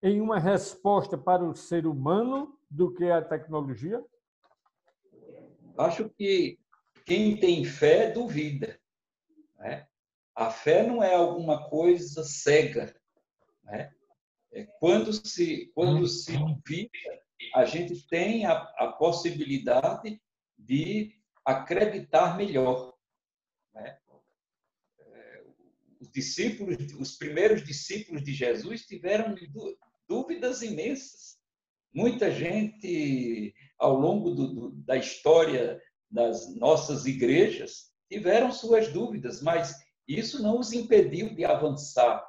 S1: em uma resposta para o ser humano do que a tecnologia?
S2: Acho que quem tem fé duvida, né? A fé não é alguma coisa cega, né? Quando se duvida, a gente tem a possibilidade de acreditar melhor, né? Os primeiros discípulos de Jesus tiveram dúvidas imensas. Muita gente, ao longo da história das nossas igrejas, tiveram suas dúvidas, mas isso não os impediu de avançar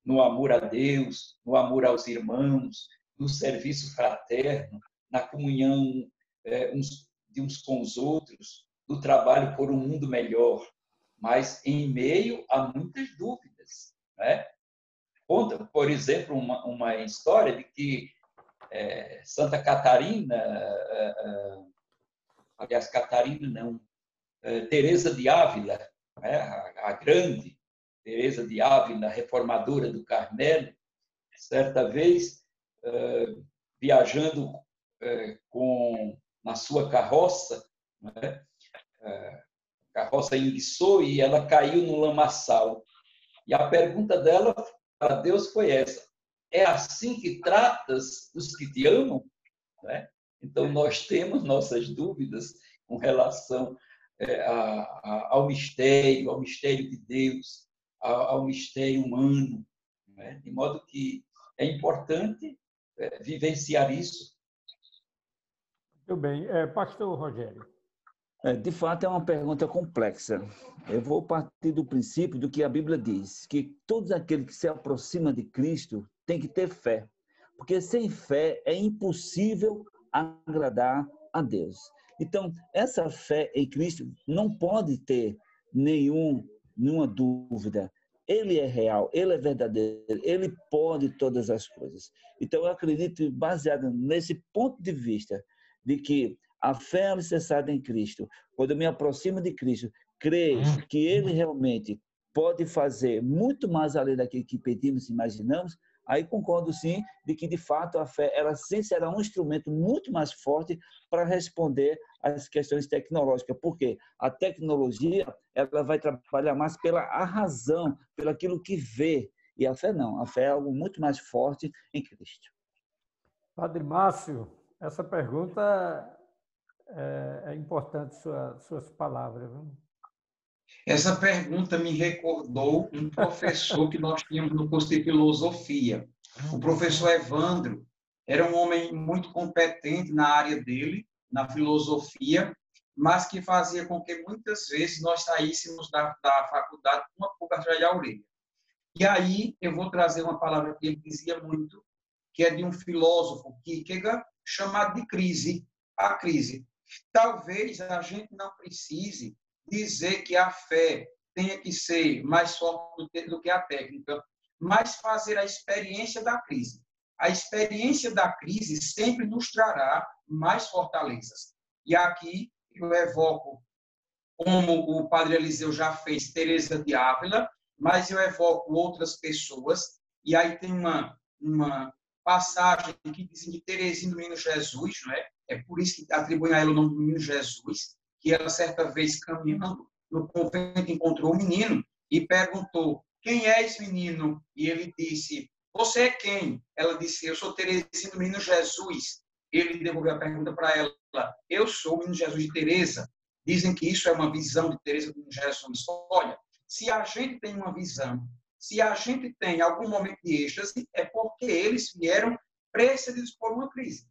S2: no amor a Deus, no amor aos irmãos, no serviço fraterno, na comunhão de uns com os outros, no trabalho por um mundo melhor, mas em meio a muitas dúvidas, né? Conta, por exemplo, uma história de que Santa Catarina, aliás, Catarina não, Teresa de Ávila, né? A grande Teresa de Ávila, reformadora do Carmelo, certa vez, viajando na sua carroça, né? A carroça enguiçou e ela caiu no lamaçal. E a pergunta dela para Deus foi essa: é assim que tratas os que te amam? Né? Então, nós temos nossas dúvidas com relação ao mistério de Deus, ao mistério humano, né? De modo que é importante vivenciar isso.
S1: Muito bem. Pastor Rogério.
S3: De fato, é uma pergunta complexa. Eu vou partir do princípio do que a Bíblia diz, que todos aqueles que se aproximam de Cristo têm que ter fé, porque sem fé é impossível agradar a Deus. Então, essa fé em Cristo não pode ter nenhuma dúvida. Ele é real, ele é verdadeiro, ele pode todas as coisas. Então, eu acredito, baseado nesse ponto de vista, de que a fé alicerçada em Cristo, quando eu me aproximo de Cristo, creio que Ele realmente pode fazer muito mais além daquilo que pedimos e imaginamos, aí concordo sim de que, de fato, a fé ela sim será um instrumento muito mais forte para responder às questões tecnológicas, porque a tecnologia ela vai trabalhar mais pela razão, pelo aquilo que vê, e a fé não, a fé é algo muito mais forte em Cristo.
S1: Padre Márcio, essa pergunta é importante, suas palavras. Viu?
S5: Essa pergunta me recordou um professor que nós tínhamos no curso de filosofia. O professor Evandro era um homem muito competente na área dele na filosofia, mas que fazia com que muitas vezes nós saíssemos da faculdade com uma pulga atrás da orelha. E aí eu vou trazer uma palavra que ele dizia muito, que é de um filósofo, Kierkegaard, chamado de crise. A crise. Talvez a gente não precise dizer que a fé tenha que ser mais forte do que a técnica, mas fazer a experiência da crise. A experiência da crise sempre nos trará mais fortalezas. E aqui eu evoco, como o padre Eliseu já fez, Teresa de Ávila, mas eu evoco outras pessoas, e aí tem uma passagem que diz de Teresinha do Menino Jesus, não é? É por isso que atribuem a ela o nome do Menino Jesus, que ela, certa vez, caminhando no convento, encontrou um menino e perguntou, quem é esse menino? E ele disse, você é quem? Ela disse, eu sou Teresinha do Menino Jesus. Ele devolveu a pergunta para ela, eu sou o Menino Jesus de Teresa. Dizem que isso é uma visão de Teresa do Menino Jesus. Olha, se a gente tem uma visão, se a gente tem algum momento de êxtase, é porque eles vieram precedidos por uma crise.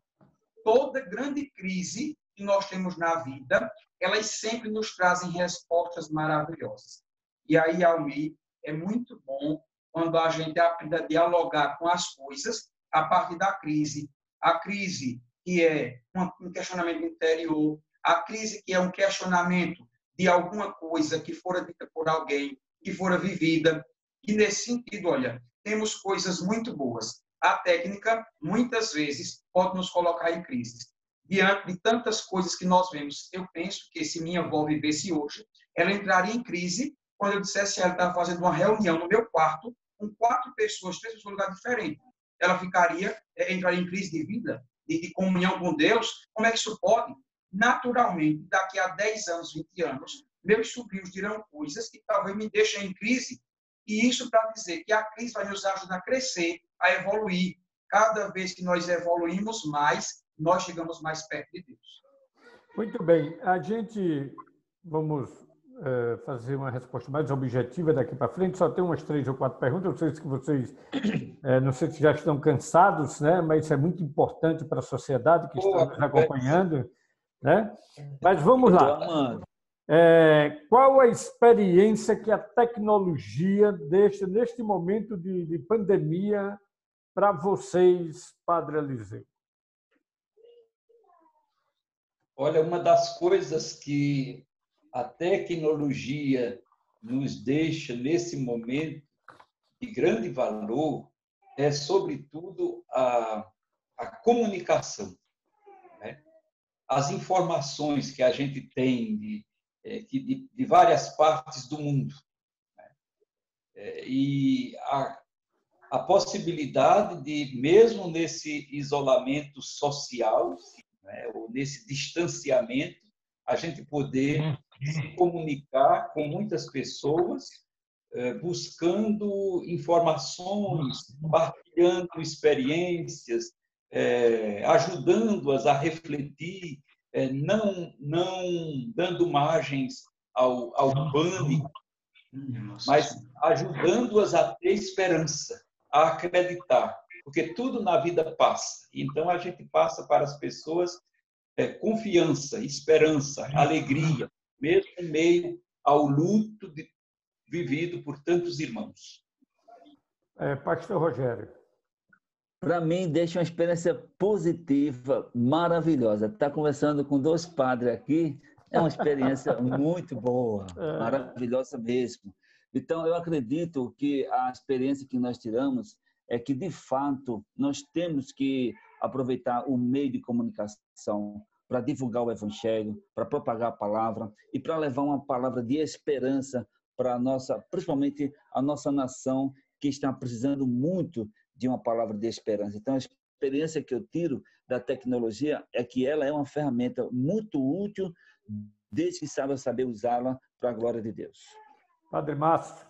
S5: Toda grande crise que nós temos na vida, elas sempre nos trazem respostas maravilhosas. E aí, Almir, é muito bom quando a gente aprende a dialogar com as coisas a partir da crise. A crise que é um questionamento interior, a crise que é um questionamento de alguma coisa que fora dita por alguém, que fora vivida. E, nesse sentido, olha, temos coisas muito boas. A técnica, muitas vezes, pode nos colocar em crise. Diante de tantas coisas que nós vemos, eu penso que se minha avó vivesse hoje, ela entraria em crise quando eu dissesse a ela que estava fazendo uma reunião no meu quarto, com 4 pessoas, 3 pessoas em um lugar diferente. Ela entraria em crise de vida, de comunhão com Deus. Como é que isso pode? Naturalmente, daqui a 10 anos, 20 anos, meus sobrinhos dirão coisas que talvez me deixem em crise. E isso para dizer que a crise vai nos ajudar a crescer, a evoluir. Cada vez que nós evoluímos mais, nós chegamos mais perto de Deus.
S1: Muito bem. A gente vamos fazer uma resposta mais objetiva daqui para frente. Só tem umas 3 ou 4 perguntas. Não sei se vocês não sei se já estão cansados, né? Mas isso é muito importante para a sociedade que está nos acompanhando, né? Mas vamos lá. Qual a experiência que a tecnologia deixa neste momento de pandemia para vocês, Padre Eliseu?
S2: Olha, uma das coisas que a tecnologia nos deixa nesse momento de grande valor é, sobretudo, a comunicação, né? As informações que a gente tem de várias partes do mundo, né? E a possibilidade de, mesmo nesse isolamento social, né, ou nesse distanciamento, a gente poder se comunicar com muitas pessoas, buscando informações, partilhando experiências, ajudando-as a refletir, não dando margens ao pânico, mas ajudando-as a ter esperança, a acreditar, porque tudo na vida passa. Então, a gente passa para as pessoas confiança, esperança, alegria, mesmo em meio ao luto vivido por tantos irmãos.
S1: Pastor Rogério.
S3: Para mim, deixa uma experiência positiva, maravilhosa. Estar conversando com 2 padres aqui é uma experiência muito boa, maravilhosa mesmo. Então, eu acredito que a experiência que nós tiramos é que, de fato, nós temos que aproveitar o meio de comunicação para divulgar o Evangelho, para propagar a palavra e para levar uma palavra de esperança para principalmente a nossa nação, que está precisando muito de uma palavra de esperança. Então, a experiência que eu tiro da tecnologia é que ela é uma ferramenta muito útil, desde que saiba saber usá-la para a glória de Deus.
S1: Padre Márcio.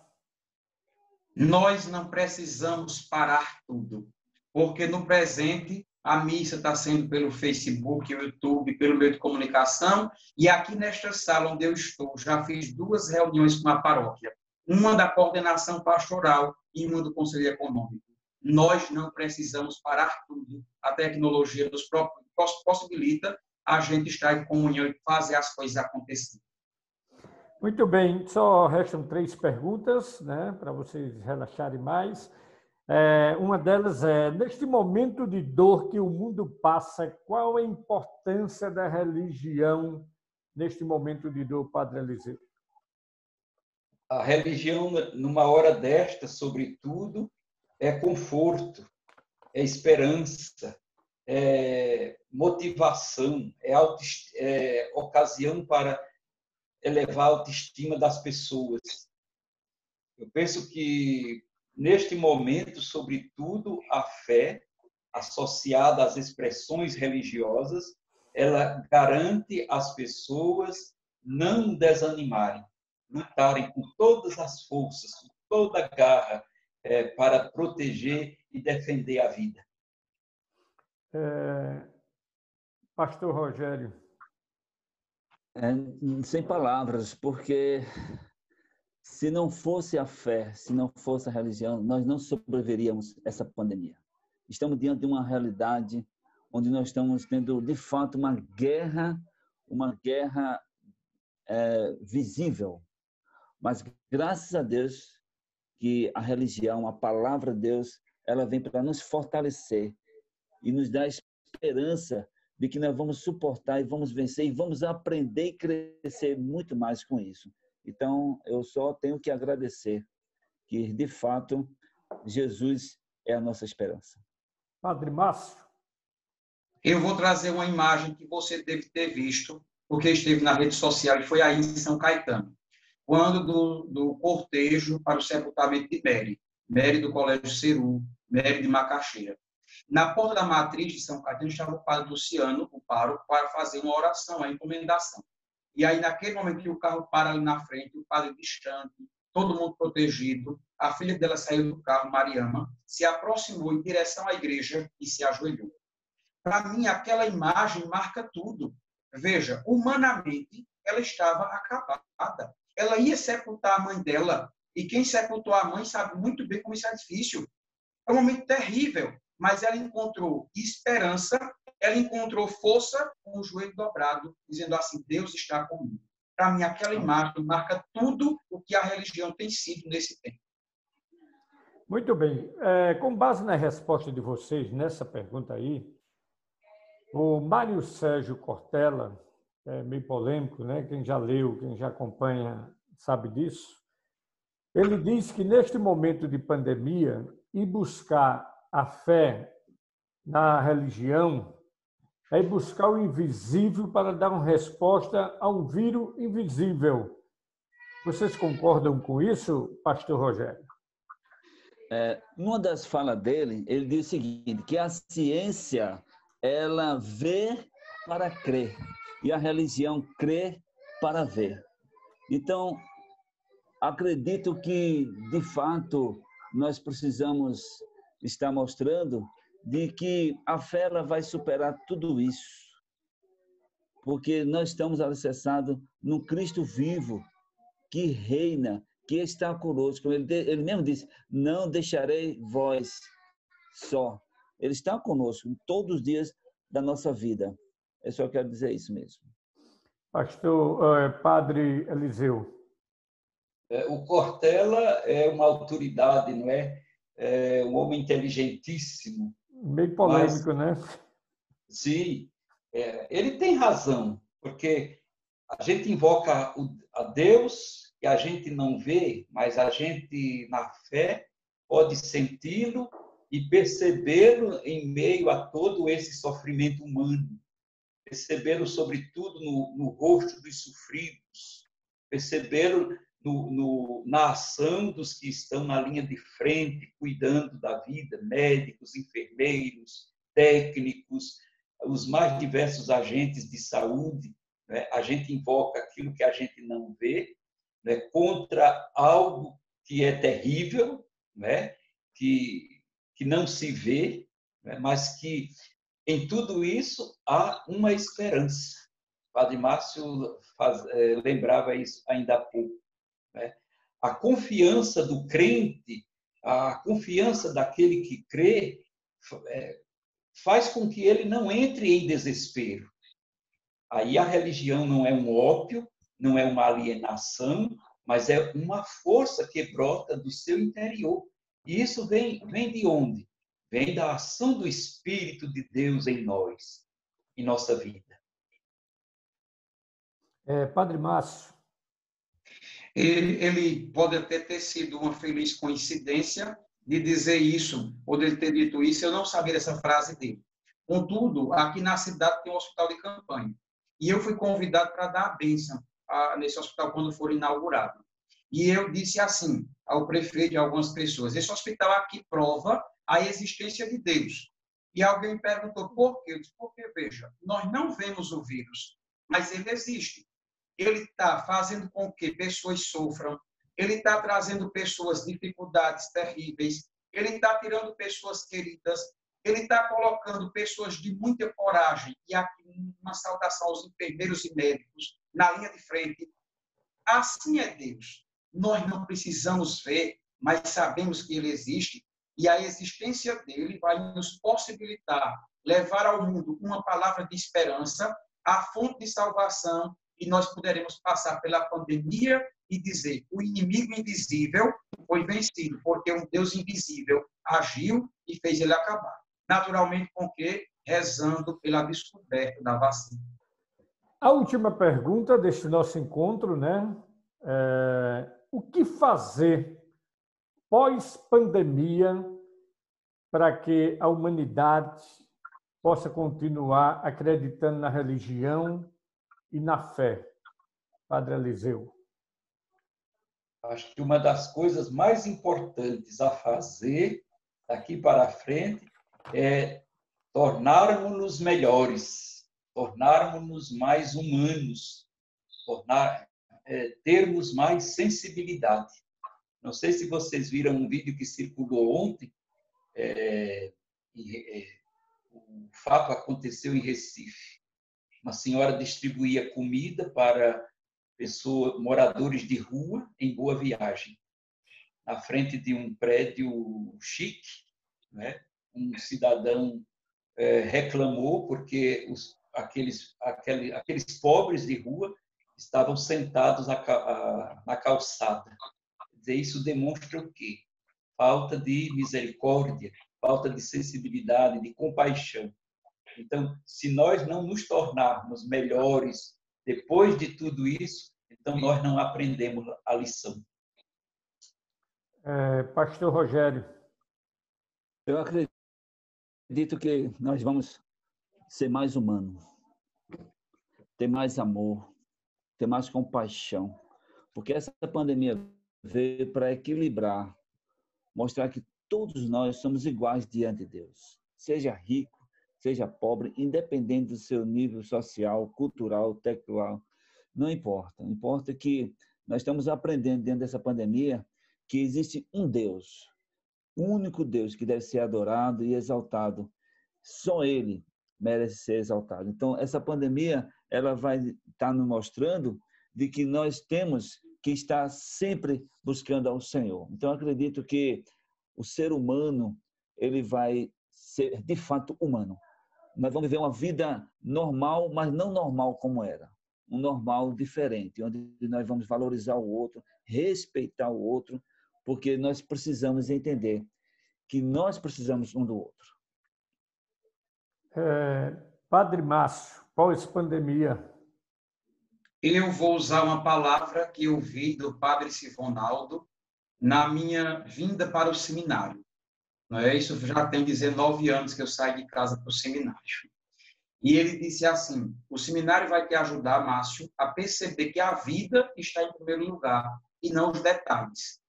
S5: Nós não precisamos parar tudo, porque no presente a missa está sendo pelo Facebook, YouTube, pelo meio de comunicação, e aqui nesta sala onde eu estou, já fiz 2 reuniões com a paróquia, uma da coordenação pastoral e uma do Conselho Econômico. Nós não precisamos parar tudo. A tecnologia nos possibilita a gente estar em comunhão e fazer as coisas acontecerem.
S1: Muito bem, só restam 3 perguntas, né, para vocês relaxarem mais. Uma delas é, neste momento de dor que o mundo passa, qual a importância da religião neste momento de dor, Padre Eliseu?
S2: A religião, numa hora desta, sobretudo, é conforto, é esperança, é motivação, é ocasião para elevar a autoestima das pessoas. Eu penso que, neste momento, sobretudo, a fé, associada às expressões religiosas, ela garante às pessoas não desanimarem, lutarem com todas as forças, com toda a garra, para proteger e defender a vida.
S1: Pastor Rogério.
S3: Sem palavras, porque se não fosse a fé, se não fosse a religião, nós não sobreviveríamos a essa pandemia. Estamos diante de uma realidade onde nós estamos tendo, de fato, uma guerra visível. Mas, graças a Deus, que a religião, a palavra de Deus, ela vem para nos fortalecer e nos dar esperança de que nós vamos suportar e vamos vencer e vamos aprender e crescer muito mais com isso. Então, eu só tenho que agradecer que, de fato, Jesus é a nossa esperança.
S1: Padre Márcio.
S5: Eu vou trazer uma imagem que você deve ter visto, porque esteve na rede social, e foi aí em São Caetano, quando do cortejo para o sepultamento de Mary do Colégio Ceru, Mary de Macaxeira. Na porta da matriz de São Caetano estava o padre Luciano, o pároco, para fazer uma oração, a encomendação. E aí, naquele momento que o carro para ali na frente, o padre distante, todo mundo protegido, a filha dela saiu do carro, Mariama, se aproximou em direção à igreja e se ajoelhou. Para mim, aquela imagem marca tudo. Veja, humanamente, ela estava acabada. Ela ia sepultar a mãe dela, e quem sepultou a mãe sabe muito bem como isso é difícil. É um momento terrível, mas ela encontrou esperança, ela encontrou força com o joelho dobrado, dizendo assim, Deus está comigo. Para mim, aquela imagem marca tudo o que a religião tem sido nesse tempo.
S1: Muito bem. Com base na resposta de vocês nessa pergunta aí, o Mário Sérgio Cortella, é meio polêmico, né? Quem já leu, quem já acompanha sabe disso. Ele diz que neste momento de pandemia, ir buscar a fé na religião é buscar o invisível para dar uma resposta a um vírus invisível. Vocês concordam com isso, pastor Rogério?
S3: Numa das falas dele, ele diz o seguinte, que a ciência, ela vê para crer, e a religião crê para ver. Então, acredito que, de fato, nós precisamos estar mostrando de que a fé ela vai superar tudo isso, porque nós estamos alicerçados no Cristo vivo, que reina, que está conosco. Ele mesmo disse, não deixarei vós só. Ele está conosco todos os dias da nossa vida. Eu só quero dizer isso mesmo.
S1: Padre Eliseu.
S2: O Cortella é uma autoridade, não é? É um homem inteligentíssimo.
S1: Meio polêmico, né?
S2: Sim, ele tem razão, porque a gente invoca a Deus que a gente não vê, mas a gente, na fé, pode senti-lo e percebê-lo em meio a todo esse sofrimento humano, percebê-lo, sobretudo, no rosto dos sofridos, percebê-lo na ação dos que estão na linha de frente, cuidando da vida, médicos, enfermeiros, técnicos, os mais diversos agentes de saúde. Né? A gente invoca aquilo que a gente não vê, né? Contra algo que é terrível, né? que não se vê, né? Mas que em tudo isso há uma esperança. O Padre Márcio lembrava isso ainda há pouco. Né? A confiança do crente, a confiança daquele que crê, faz com que ele não entre em desespero. Aí a religião não é um ópio, não é uma alienação, mas é uma força que brota do seu interior. E isso vem de onde? Vem da ação do Espírito de Deus em nós, em nossa vida.
S1: Padre Márcio.
S5: Ele pode até ter sido uma feliz coincidência de dizer isso, ou de ele ter dito isso, eu não sabia dessa frase dele. Contudo, aqui na cidade tem um hospital de campanha. E eu fui convidado para dar a bênção nesse hospital quando for inaugurado. E eu disse assim ao prefeito e a algumas pessoas, esse hospital aqui prova a existência de Deus. E alguém me perguntou por quê? Eu disse, porque, veja, nós não vemos o vírus, mas ele existe. Ele está fazendo com que pessoas sofram, ele está trazendo pessoas dificuldades terríveis, ele está tirando pessoas queridas, ele está colocando pessoas de muita coragem, e aqui uma saudação aos enfermeiros e médicos, na linha de frente. Assim é Deus. Nós não precisamos ver, mas sabemos que ele existe, e a existência dele vai nos possibilitar levar ao mundo uma palavra de esperança, a fonte de salvação, e nós poderemos passar pela pandemia e dizer o inimigo invisível foi vencido, porque um Deus invisível agiu e fez ele acabar. Naturalmente, com que? Rezando pela descoberta da vacina.
S1: A última pergunta deste nosso encontro, né? O que fazer pós-pandemia para que a humanidade possa continuar acreditando na religião e na fé, Padre Eliseu?
S2: Acho que uma das coisas mais importantes a fazer daqui para frente é tornarmos-nos melhores, tornarmos-nos mais humanos, termos mais sensibilidade. Não sei se vocês viram um vídeo que circulou ontem, o fato aconteceu em Recife. Uma senhora distribuía comida para moradores de rua em Boa Viagem, na frente de um prédio chique, né? Um cidadão reclamou porque aqueles pobres de rua estavam sentados na calçada. Quer dizer, isso demonstra o quê? Falta de misericórdia, falta de sensibilidade, de compaixão. Então, se nós não nos tornarmos melhores depois de tudo isso, então nós não aprendemos a lição.
S1: Pastor Rogério.
S3: Eu acredito que nós vamos ser mais humanos, ter mais amor, ter mais compaixão, porque essa pandemia veio para equilibrar, mostrar que todos nós somos iguais diante de Deus, seja rico, seja pobre, independente do seu nível social, cultural, textual, não importa. Importa que nós estamos aprendendo dentro dessa pandemia que existe um Deus, o único Deus que deve ser adorado e exaltado. Só Ele merece ser exaltado. Então, essa pandemia ela vai estar nos mostrando de que nós temos que estar sempre buscando ao Senhor. Então, eu acredito que o ser humano ele vai ser, de fato, humano. Nós vamos viver uma vida normal, mas não normal como era. Um normal diferente, onde nós vamos valorizar o outro, respeitar o outro, porque nós precisamos entender que nós precisamos um do outro.
S1: Padre Márcio, pós-pandemia.
S5: Eu vou usar uma palavra que eu vi do Padre Sifonaldo na minha vinda para o seminário. Não é? Isso já tem 19 anos que eu saio de casa para o seminário. E ele disse assim, o seminário vai te ajudar, Márcio, a perceber que a vida está em primeiro lugar e não os detalhes.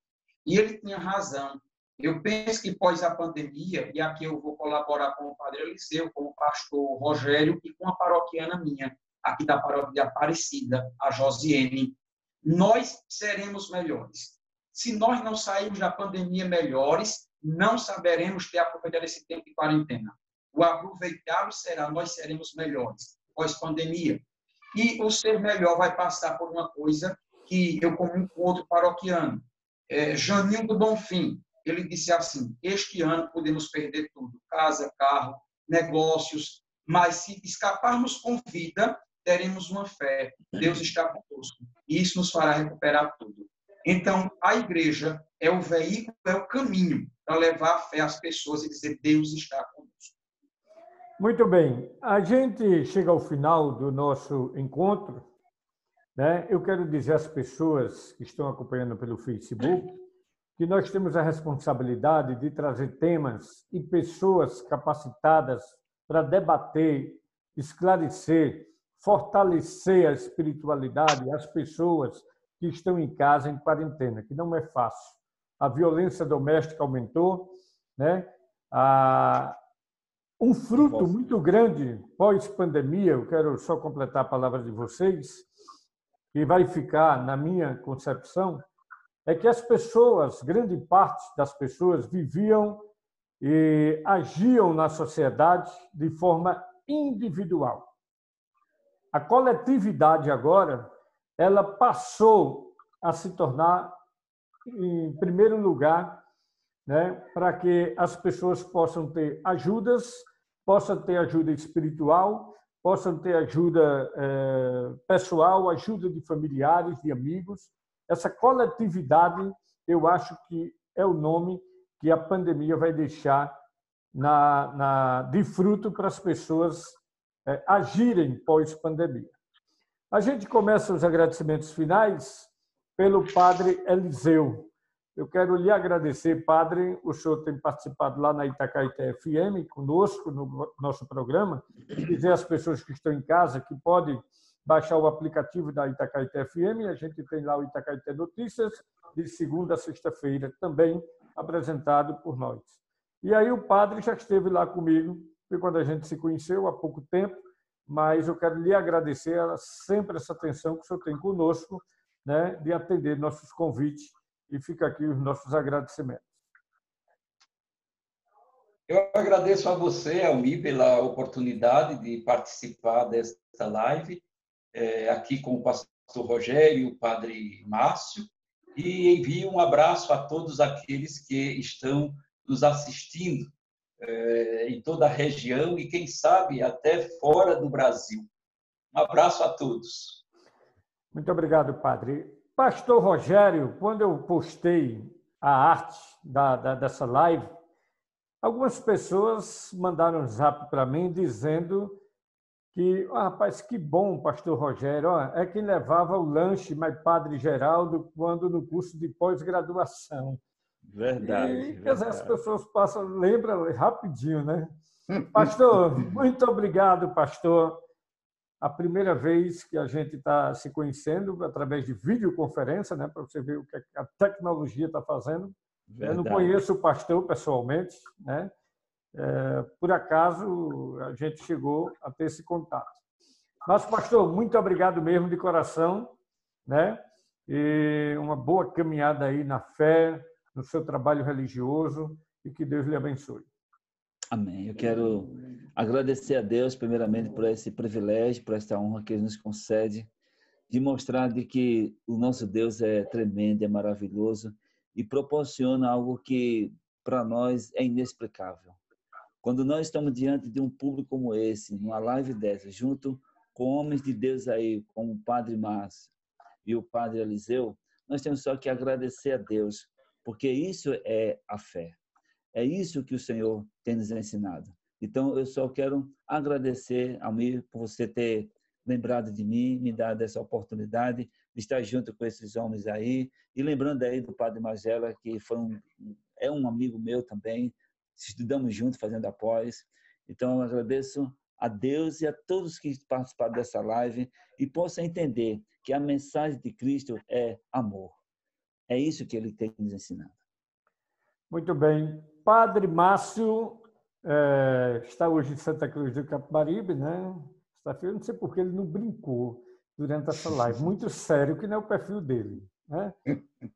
S5: E ele tinha razão. Eu penso que pós a pandemia, e aqui eu vou colaborar com o Padre Eliseu, com o pastor Rogério e com a paroquiana minha, aqui da paróquia de Aparecida, a Josiene, nós seremos melhores. Se nós não sairmos da pandemia melhores, não saberemos ter aproveitado esse tempo de quarentena. O aproveitá-lo será, nós seremos melhores pós-pandemia. E o ser melhor vai passar por uma coisa que eu comunico com outro paroquiano, Janinho do Bonfim. Ele disse assim, este ano podemos perder tudo, casa, carro, negócios, mas se escaparmos com vida, teremos uma fé. Deus está conosco. E isso nos fará recuperar tudo. Então, a igreja é o veículo, é o caminho para levar a fé às pessoas e dizer: Deus está conosco.
S1: Muito bem. A gente chega ao final do nosso encontro, né? Eu quero dizer às pessoas que estão acompanhando pelo Facebook que nós temos a responsabilidade de trazer temas e pessoas capacitadas para debater, esclarecer, fortalecer a espiritualidade, as pessoas que estão em casa em quarentena, que não é fácil. A violência doméstica aumentou, né? Um fruto muito grande pós-pandemia, eu quero só completar a palavra de vocês, que vai ficar na minha concepção, é que as pessoas, grande parte das pessoas, viviam e agiam na sociedade de forma individual. A coletividade agora, ela passou a se tornar, em primeiro lugar, né, para que as pessoas possam ter ajudas, possam ter ajuda espiritual, possam ter ajuda pessoal, ajuda de familiares, de amigos. Essa coletividade, eu acho que é o nome que a pandemia vai deixar de fruto para as pessoas agirem pós-pandemia. A gente começa os agradecimentos finais pelo padre Eliseu. Eu quero lhe agradecer, padre, o senhor tem participado lá na Itacaité FM, conosco, no nosso programa, dizer às pessoas que estão em casa que podem baixar o aplicativo da Itacaité FM, a gente tem lá o Itacaité Notícias, de segunda a sexta-feira, também apresentado por nós. E aí o padre já esteve lá comigo, foi quando a gente se conheceu há pouco tempo, mas eu quero lhe agradecer sempre essa atenção que o senhor tem conosco, né, de atender nossos convites, e fica aqui os nossos agradecimentos.
S2: Eu agradeço a você, Almir, pela oportunidade de participar desta live, aqui com o pastor Rogério e o padre Márcio, e envio um abraço a todos aqueles que estão nos assistindo em toda a região e, quem sabe, até fora do Brasil. Um abraço a todos.
S1: Muito obrigado, padre. Pastor Rogério, quando eu postei a arte dessa live, algumas pessoas mandaram um zap para mim dizendo que, rapaz, que bom, pastor Rogério, é quem levava o lanche, mas padre Geraldo, quando no curso de pós-graduação.
S3: Verdade.
S1: Quer dizer, as pessoas lembram rapidinho, né? Pastor, muito obrigado, pastor. A primeira vez que a gente está se conhecendo através de videoconferência, né, para você ver o que a tecnologia está fazendo. Verdade. Eu não conheço o pastor pessoalmente, né? Por acaso a gente chegou a ter esse contato. Mas, pastor, muito obrigado mesmo de coração, né? E uma boa caminhada aí na fé, no seu trabalho religioso, e que Deus lhe abençoe.
S3: Amém. Eu quero agradecer a Deus, primeiramente, por esse privilégio, por esta honra que Ele nos concede, de mostrar de que o nosso Deus é tremendo, é maravilhoso e proporciona algo que, para nós, é inexplicável. Quando nós estamos diante de um público como esse, numa live dessa, junto com homens de Deus aí, como o Padre Márcio e o Padre Eliseu, nós temos só que agradecer a Deus, porque isso é a fé. É isso que o Senhor tem nos ensinado. Então, eu só quero agradecer a mim por você ter lembrado de mim, me dado essa oportunidade de estar junto com esses homens aí. E lembrando aí do Padre Magela, que é um amigo meu também, estudamos juntos, fazendo após. Então, eu agradeço a Deus e a todos que participaram dessa live e possam entender que a mensagem de Cristo é amor. É isso que Ele tem nos ensinado.
S1: Muito bem. Padre Márcio está hoje em Santa Cruz do Capibaribe, né? Eu não sei por que ele não brincou durante essa live. Muito sério, que não é o perfil dele, né?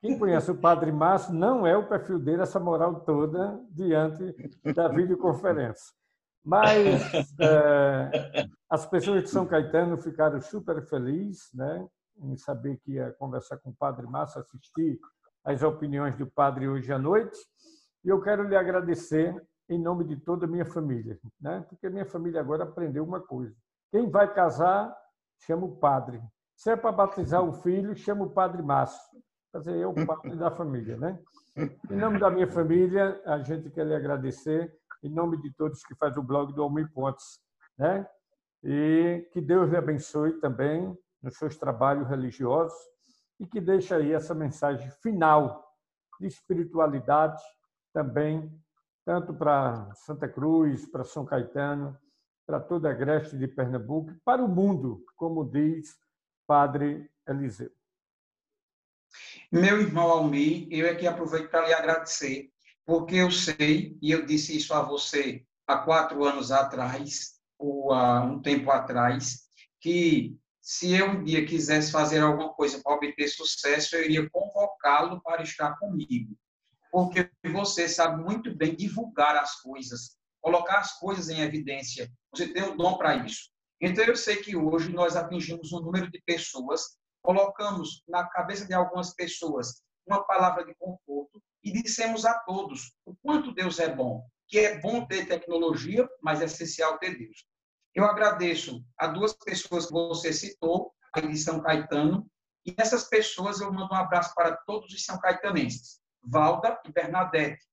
S1: Quem conhece o Padre Márcio não é o perfil dele, essa moral toda diante da videoconferência. Mas as pessoas de São Caetano ficaram super felizes, né, em saber que ia conversar com o Padre Márcio, assistir às opiniões do Padre hoje à noite. E eu quero lhe agradecer em nome de toda a minha família, né? Porque a minha família agora aprendeu uma coisa. Quem vai casar chama o padre. Se é para batizar o filho, chama o padre Márcio. Quer dizer, é o padre da família, né? Em nome da minha família, a gente quer lhe agradecer, em nome de todos que fazem o blog do Almir Pontes, né? E que Deus lhe abençoe também nos seus trabalhos religiosos e que deixe aí essa mensagem final de espiritualidade também, tanto para Santa Cruz, para São Caetano, para toda a agreste de Pernambuco, para o mundo, como diz Padre Eliseu.
S5: Meu irmão Almir, eu é que aproveito para lhe agradecer, porque eu sei, e eu disse isso a você há 4 anos atrás, ou há um tempo atrás, que se eu um dia quisesse fazer alguma coisa para obter sucesso, eu iria convocá-lo para estar comigo. Porque você sabe muito bem divulgar as coisas, colocar as coisas em evidência. Você tem o dom para isso. Então, eu sei que hoje nós atingimos um número de pessoas, colocamos na cabeça de algumas pessoas uma palavra de conforto e dissemos a todos o quanto Deus é bom, que é bom ter tecnologia, mas é essencial ter Deus. Eu agradeço a 2 pessoas que você citou, aí de São Caetano, e essas pessoas eu mando um abraço para todos os são caetanenses, Valda e Bernadette.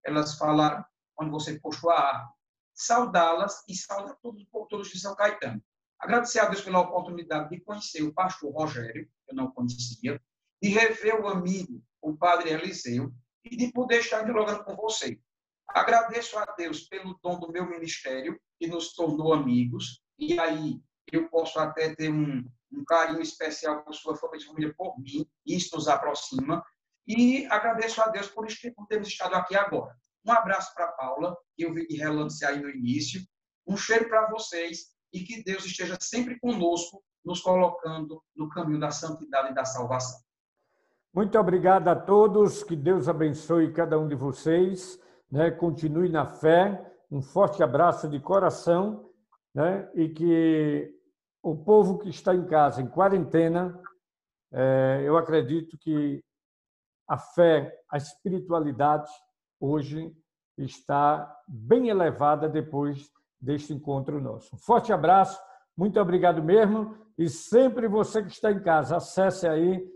S5: Elas falaram quando você postou a árvore. Saudá-las e saudar todos de São Caetano. Agradecer a Deus pela oportunidade de conhecer o pastor Rogério, que eu não conhecia, de rever o amigo, o padre Eliseu, e de poder estar dialogando com você. Agradeço a Deus pelo dom do meu ministério, que nos tornou amigos, e aí eu posso até ter um carinho especial por sua família, por mim, e isso nos aproxima, e agradeço a Deus por termos estado aqui agora. Um abraço para a Paula, que eu vi de relance aí no início, um cheiro para vocês, e que Deus esteja sempre conosco, nos colocando no caminho da santidade e da salvação.
S1: Muito obrigado a todos, que Deus abençoe cada um de vocês, né? Continue na fé, um forte abraço de coração, né? E que o povo que está em casa, em quarentena, eu acredito que a fé, a espiritualidade hoje está bem elevada depois deste encontro nosso. Um forte abraço, muito obrigado mesmo, e sempre você que está em casa, acesse aí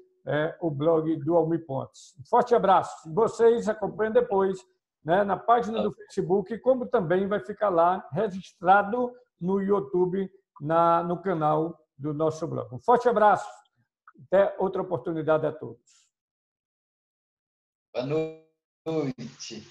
S1: o blog do Almir Pontes. Um forte abraço. Vocês acompanham depois, né, na página do Facebook, como também vai ficar lá registrado no YouTube, no canal do nosso blog. Um forte abraço. Até outra oportunidade a todos.
S2: Boa noite.